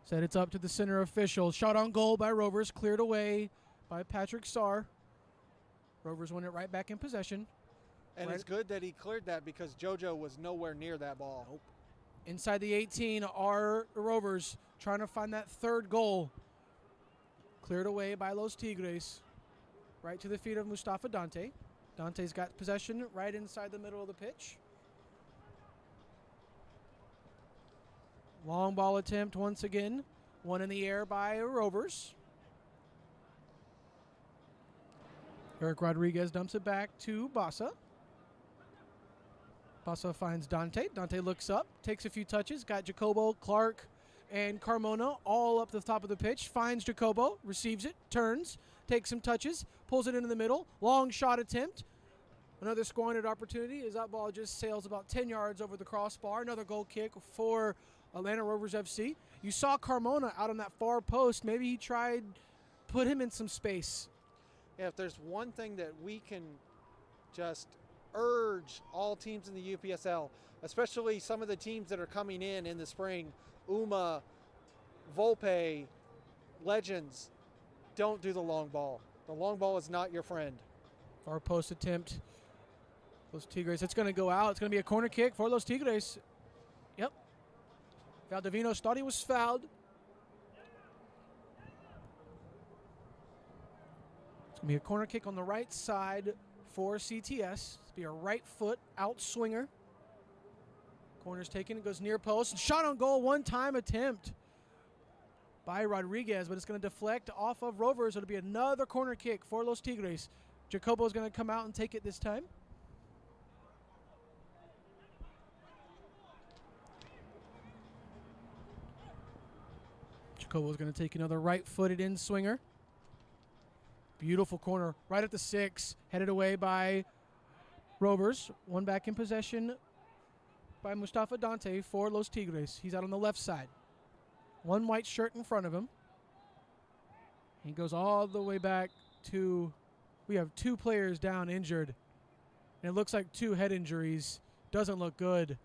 Said it's up to the center official. Shot on goal by Rovers, cleared away by Patrick Sarr. Rovers win it right back in possession. And it's good that he cleared that because JoJo was nowhere near that ball. Nope. Inside the 18 are the Rovers trying to find that third goal. Cleared away by Los Tigres. Right to the feet of Mustafa Dante. Dante's got possession right inside the middle of the pitch. Long ball attempt once again. One in the air by Rovers. Eric Rodriguez dumps it back to Bassa. Bassa finds Dante. Dante looks up, takes a few touches. Got Jacobo, Clark, and Carmona all up the top of the pitch. Finds Jacobo, receives it, turns, takes some touches, pulls it into the middle. Long shot attempt. Another squandered opportunity as that ball just sails about 10 yards over the crossbar. Another goal kick for Atlanta Rovers FC. You saw Carmona out on that far post. Maybe he tried put him in some space. Yeah, if there's one thing that we can just urge all teams in the UPSL, especially some of the teams that are coming in the spring, Uma, Volpe, Legends, don't do the long ball. The long ball is not your friend. Far post attempt. Los Tigres, it's going to go out. It's going to be a corner kick for Los Tigres. Yep. Valdovinos thought he was fouled. It's going to be a corner kick on the right side for CTS. It's be a right foot out swinger. Corner's taken. It goes near post. Shot on goal. One-time attempt by Rodriguez, but it's going to deflect off of Rovers. It'll be another corner kick for Los Tigres. Jacobo's going to come out and take it this time. Jacobo's going to take another right-footed in swinger. Beautiful corner right at the 6, headed away by Rovers. One back in possession by Mustafa Dante for Los Tigres. He's out on the left side. One white shirt in front of him. He goes all the way back to, we have 2 players down injured. And it looks like 2 head injuries. Doesn't look good.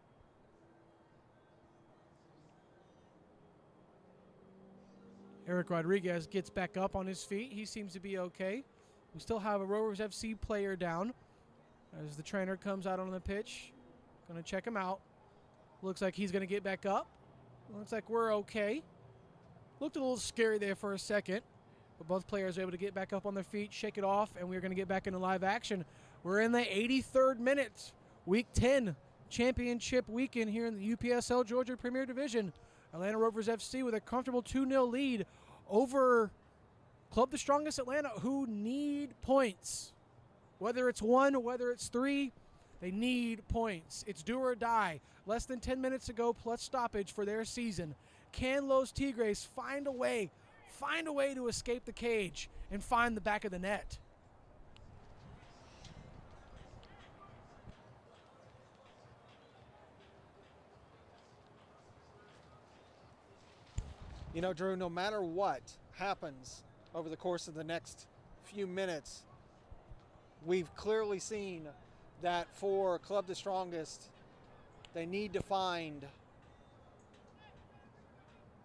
Eric Rodriguez gets back up on his feet. He seems to be okay. We still have a Rovers FC player down as the trainer comes out on the pitch. Going to check him out. Looks like he's going to get back up. Looks like we're okay. Looked a little scary there for a second, but both players are able to get back up on their feet, shake it off, and we're going to get back into live action. We're in the 83rd minute, Week 10, championship weekend here in the UPSL Georgia Premier Division. Atlanta Rovers FC with a comfortable 2-0 lead over Club the Strongest Atlanta, who need points. Whether it's 1, whether it's 3, they need points. It's do or die. Less than 10 minutes to go plus stoppage for their season. Can Los Tigres find a way to escape the cage and find the back of the net? You know, Drew, no matter what happens over the course of the next few minutes, we've clearly seen that for Club the Strongest, they need to find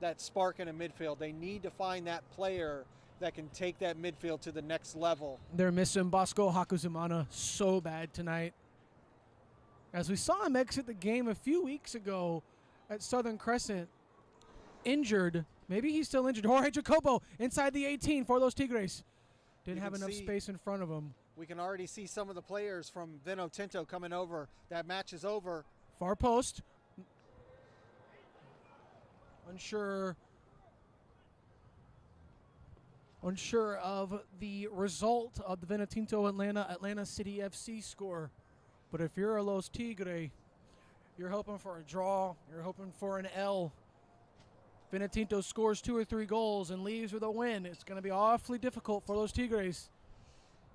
that spark in a midfield. They need to find that player that can take that midfield to the next level. They're missing Bosco Hakuzumana so bad tonight. As we saw him exit the game a few weeks ago at Southern Crescent, injured. Maybe he's still injured. Jorge Jacobo inside the 18 for Los Tigres. Didn't have enough space in front of him. We can already see some of the players from Vino Tinto coming over. That match is over. Far post. Unsure of the result of the Vinotinto Atlanta City FC score. But if you're a Los Tigre, You're hoping for a draw. You're hoping for an L. Vinotinto scores 2 or 3 goals and leaves with a win. It's going to be awfully difficult for Los Tigres.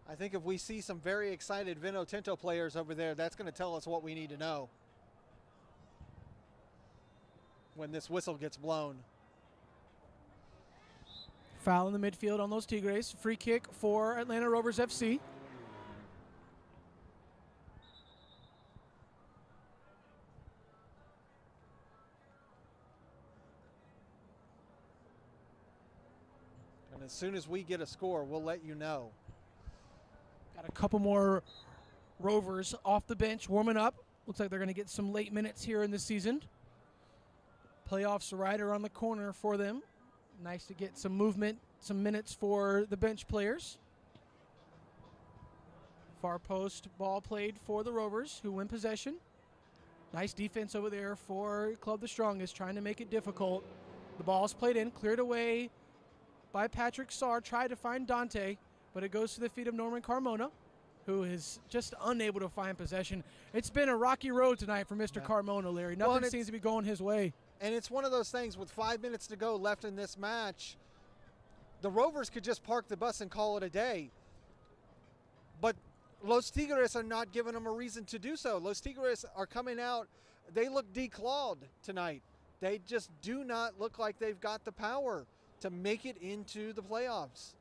I think if we see some very excited Vinotinto players over there, that's going to tell us what we need to know when this whistle gets blown. Foul in the midfield on Los Tigres. Free kick for Atlanta Rovers FC. And as soon as we get a score, we'll let you know. Got a couple more Rovers off the bench warming up. Looks like they're going to get some late minutes here in the season. Playoffs right around the corner for them. Nice to get some movement, some minutes for the bench players. Far post ball played for the Rovers, who win possession. Nice defense over there for Club the Strongest, trying to make it difficult. The ball's played in, cleared away by Patrick Sarr. Tried to find Dante, but it goes to the feet of Norman Carmona, who is just unable to find possession. It's been a rocky road tonight for Mr. Carmona, Larry. Nothing seems to be going his way. And it's one of those things with 5 minutes to go left in this match, the Rovers could just park the bus and call it a day. But Los Tigres are not giving them a reason to do so. Los Tigres are coming out. They look declawed tonight. They just do not look like they've got the power to make it into the playoffs.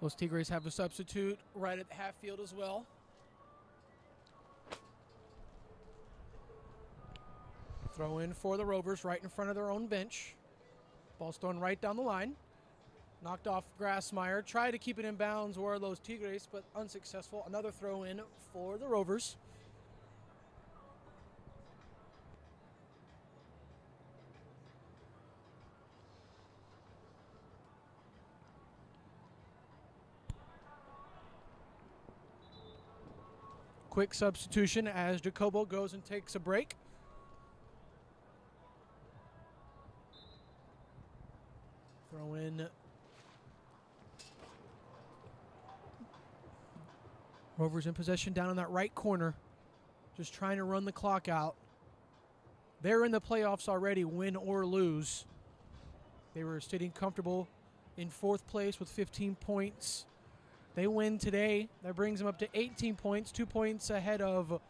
Los Tigres have a substitute right at half field as well. Throw in for the Rovers right in front of their own bench. Ball's thrown right down the line. Knocked off Grassmeyer. Tried to keep it in bounds were Los Tigres, but unsuccessful. Another throw in for the Rovers. Quick substitution as Jacobo goes and takes a break. Throw in. Rovers in possession down in that right corner. Just trying to run the clock out. They're in the playoffs already, win or lose. They were sitting comfortable in 4th place with 15 points. They win today. That brings them up to 18 points, 2 points ahead of, well,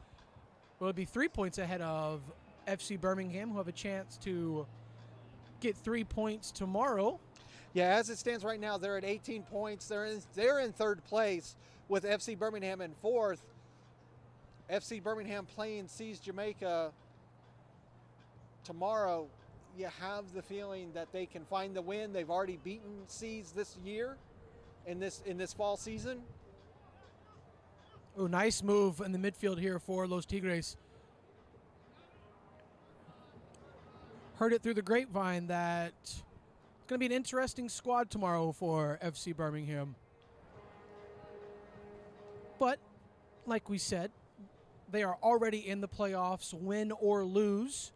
it'd be 3 points ahead of FC Birmingham, who have a chance to get 3 points tomorrow. Yeah, as it stands right now, they're at 18 points. They're in 3rd place with FC Birmingham in 4th. FC Birmingham playing Seas Jamaica tomorrow. You have the feeling that they can find the win. They've already beaten Seas this year in this fall season. Oh, nice move in the midfield here for Los Tigres. Heard it through the grapevine that it's going to be an interesting squad tomorrow for FC Birmingham. But, like we said, they are already in the playoffs, win or lose.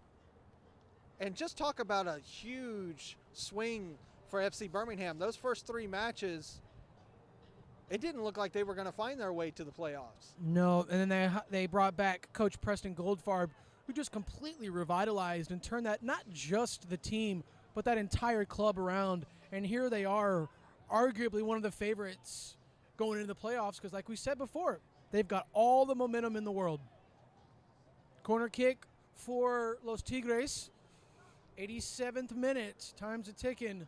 And just talk about a huge swing for FC Birmingham. Those first 3 matches, it didn't look like they were going to find their way to the playoffs. No, and then they brought back Coach Preston Goldfarb, who just completely revitalized and turned that, not just the team, but that entire club around. And here they are, arguably one of the favorites going into the playoffs, because like we said before, they've got all the momentum in the world. Corner kick for Los Tigres. 87th minute, time's a ticking.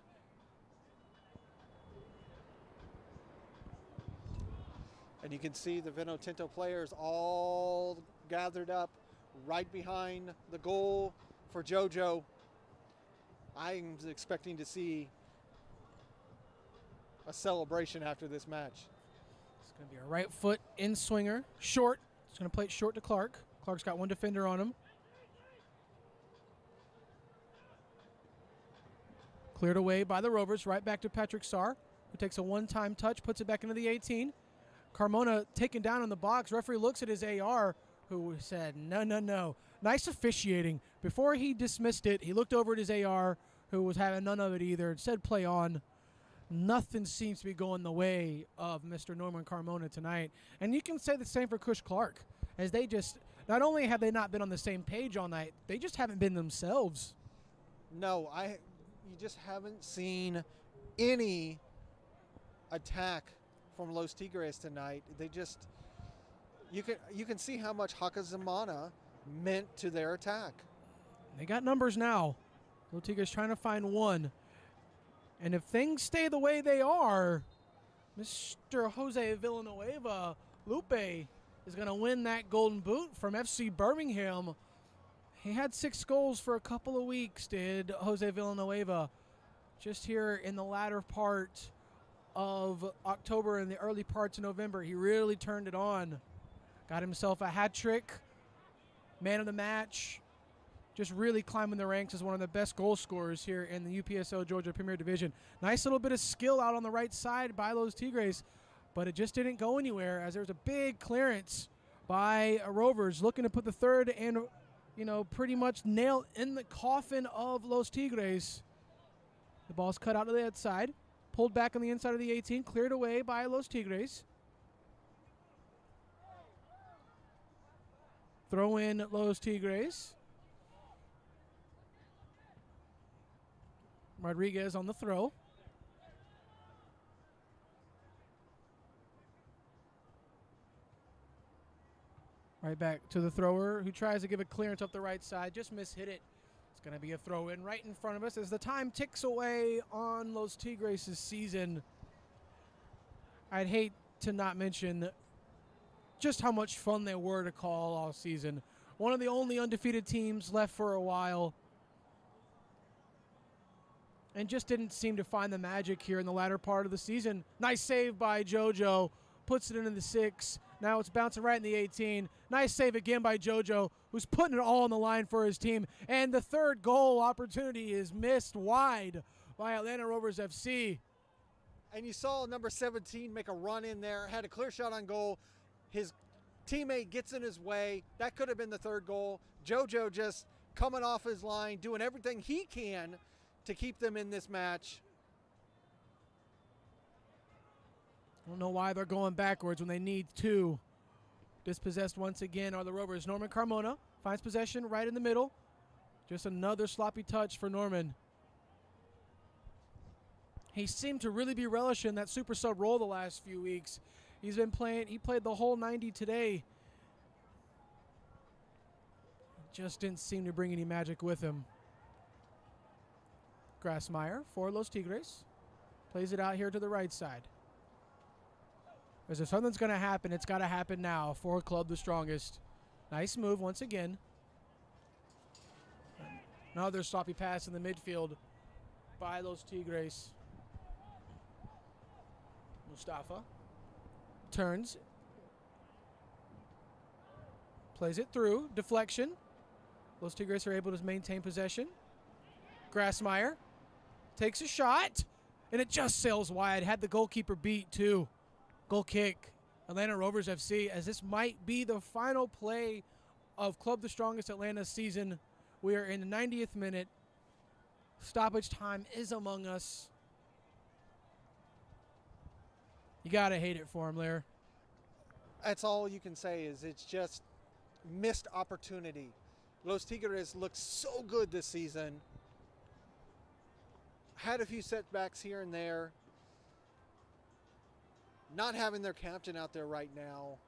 And you can see the Vinotinto players all gathered up right behind the goal for JoJo. I'm expecting to see a celebration after this match. It's going to be a right foot in swinger, short. It's going to play it short to Clark. Clark's got one defender on him. Cleared away by the Rovers, right back to Patrick Sarr, who takes a one-time touch, puts it back into the 18. Carmona taken down in the box. Referee looks at his AR, who said, no, no, no. Nice officiating. Before he dismissed it, he looked over at his AR, who was having none of it either, and said play on. Nothing seems to be going the way of Mr. Norman Carmona tonight. And you can say the same for Kush Clark, as they just not only have they not been on the same page all night, they just haven't been themselves. No, you just haven't seen any attack from Los Tigres tonight. They just, you can see how much Hakazamana meant to their attack. They got numbers now. Los Tigres trying to find one. And if things stay the way they are, Mr. Jose Villanueva, Lupe, is going to win that golden boot from FC Birmingham. He had 6 goals for a couple of weeks, did Jose Villanueva. Just here in the latter part of October and the early parts of November, he really turned it on. Got himself a hat trick, man of the match, just really climbing the ranks as one of the best goal scorers here in the UPSL Georgia Premier Division. Nice little bit of skill out on the right side by Los Tigres, but it just didn't go anywhere as there was a big clearance by Rovers looking to put the third and, pretty much nail in the coffin of Los Tigres. The ball's cut out to the outside, pulled back on the inside of the 18, cleared away by Los Tigres. Throw in Los Tigres. Rodriguez on the throw. Right back to the thrower who tries to give a clearance up the right side. Just mishit it. It's going to be a throw in right in front of us as the time ticks away on Los Tigres' season. I'd hate to not mention just how much fun they were to call all season. One of the only undefeated teams left for a while. And just didn't seem to find the magic here in the latter part of the season. Nice save by JoJo. Puts it into the 6. Now it's bouncing right in the 18. Nice save again by JoJo, who's putting it all on the line for his team. And the third goal opportunity is missed wide by Atlanta Rovers FC. And you saw number 17 make a run in there, had a clear shot on goal. His teammate gets in his way. That could have been the third goal. JoJo just coming off his line, doing everything he can to keep them in this match. I don't know why they're going backwards when they need to. Dispossessed once again are the Rovers. Norman Carmona finds possession right in the middle. Just another sloppy touch for Norman. He seemed to really be relishing that super sub role the last few weeks. He's been playing, he played the whole 90 today. Just didn't seem to bring any magic with him. Grassmeyer for Los Tigres. Plays it out here to the right side. As if something's going to happen, it's got to happen now for Club the Strongest. Nice move once again. Another sloppy pass in the midfield by Los Tigres. Mustafa turns. Plays it through. Deflection. Los Tigres are able to maintain possession. Grassmeyer takes a shot, and it just sails wide. Had the goalkeeper beat, too. Goal kick. Atlanta Rovers FC, as this might be the final play of Club the Strongest Atlanta season. We are in the 90th minute. Stoppage time is among us. You got to hate it for him, Lair. That's all you can say is it's just missed opportunity. Los Tigres looked so good this season. Had a few setbacks here and there. Not having their captain out there right now.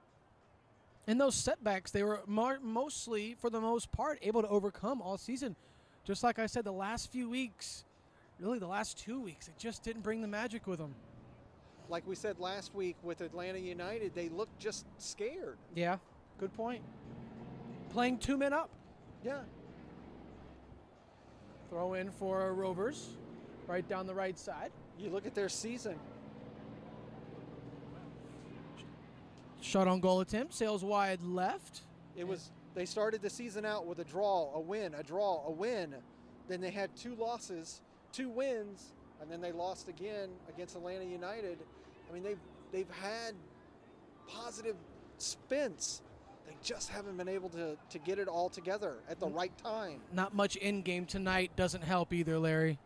And those setbacks, they were mostly, for the most part, able to overcome all season. Just like I said, the last few weeks, really the last 2 weeks, it just didn't bring the magic with them. Like we said last week with Atlanta United, they looked just scared. Yeah, good point. Playing 2 men up. Yeah. Throw in for Rovers, right down the right side. You look at their season. Shot on goal attempt, sails wide left. They started the season out with a draw, a win, a draw, a win. Then they had 2 losses, 2 wins, and then they lost again against Atlanta United. I mean, they've had positive spins. They just haven't been able to get it all together at the right time. Not much in game tonight doesn't help either, Larry.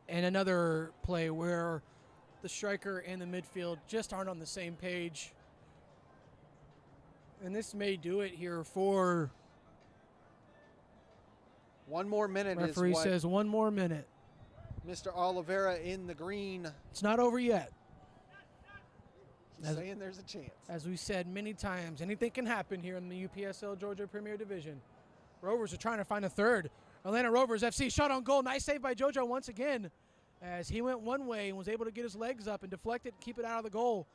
And another play where the striker and the midfield just aren't on the same page. And this may do it here for... 1 more minute Referee is what says 1 more minute. Mr. Oliveira in the green. It's not over yet. He's saying there's a chance. As we said many times, anything can happen here in the UPSL Georgia Premier Division. Rovers are trying to find a third. Atlanta Rovers FC shot on goal. Nice save by JoJo once again, as he went one way and was able to get his legs up and deflect it and keep it out of the goal.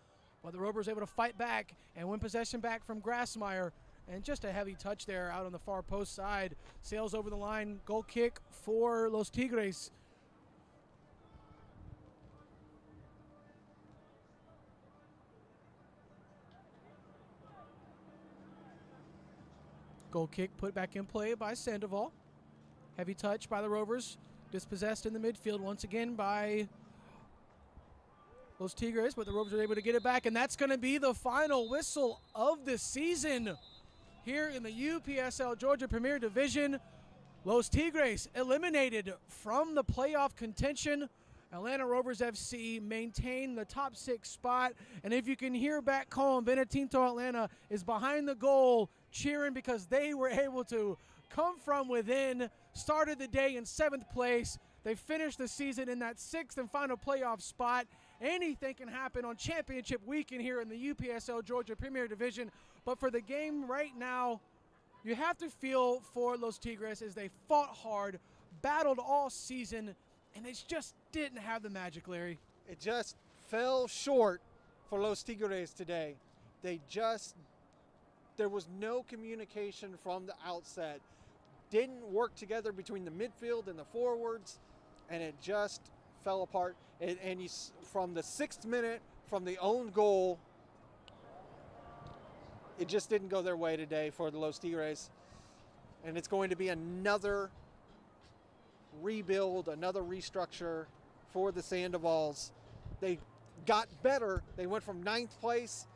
But the Rovers able to fight back and win possession back from Grassmeyer. And just a heavy touch there out on the far post side. Sails over the line. Goal kick for Los Tigres. Goal kick put back in play by Sandoval. Heavy touch by the Rovers. Dispossessed in the midfield once again by Los Tigres, but the Rovers are able to get it back, and that's going to be the final whistle of the season here in the UPSL Georgia Premier Division. Los Tigres eliminated from the playoff contention. Atlanta Rovers FC maintain the top 6 spot, and if you can hear back home, Benetinto Atlanta is behind the goal cheering because they were able to come from within, started the day in 7th place. They finished the season in that 6th and final playoff spot. Anything can happen on championship weekend here in the UPSL Georgia Premier Division, but for the game right now, you have to feel for Los Tigres as they fought hard, battled all season, and they just didn't have the magic, Larry. It just fell short for Los Tigres today. There was no communication from the outset. Didn't work together between the midfield and the forwards, and it just fell apart. From the 6th minute, from the own goal, it just didn't go their way today for the Los Tigres. And it's going to be another rebuild, another restructure for the Sandovals. They got better. They went from 9th place.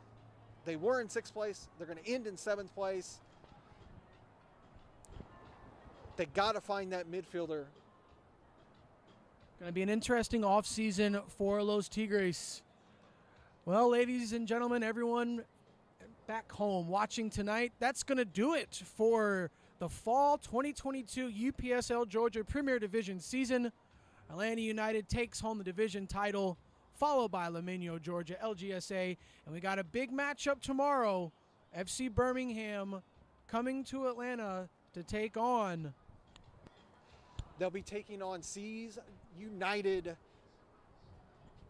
They were in 6th place. They're going to end in 7th place. They got to find that midfielder. Going to be an interesting offseason for Los Tigres. Well, ladies and gentlemen, everyone back home watching tonight, that's going to do it for the fall 2022 UPSL Georgia Premier Division season. Atlanta United takes home the division title, followed by Leminio Georgia LGSA. And we got a big matchup tomorrow. FC Birmingham coming to Atlanta to take on. They'll be taking on Seas United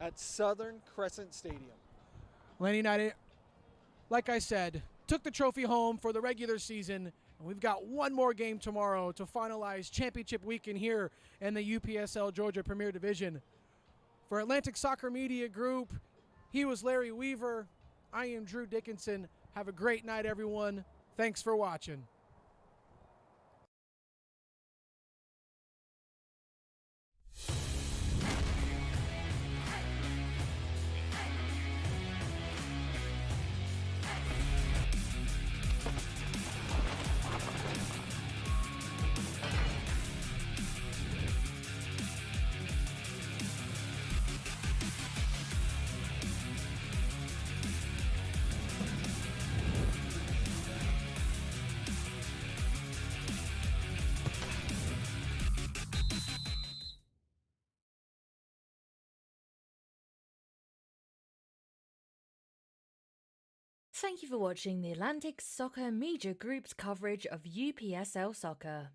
at Southern Crescent Stadium. Atlanta United, like I said, took the trophy home for the regular season. And we've got one more game tomorrow to finalize championship weekend here in the UPSL Georgia Premier Division. For Atlantic Soccer Media Group, he was Larry Weaver. I am Drew Dickinson. Have a great night, everyone. Thanks for watching. Thank you for watching the Atlantic Soccer Media Group's coverage of UPSL Soccer.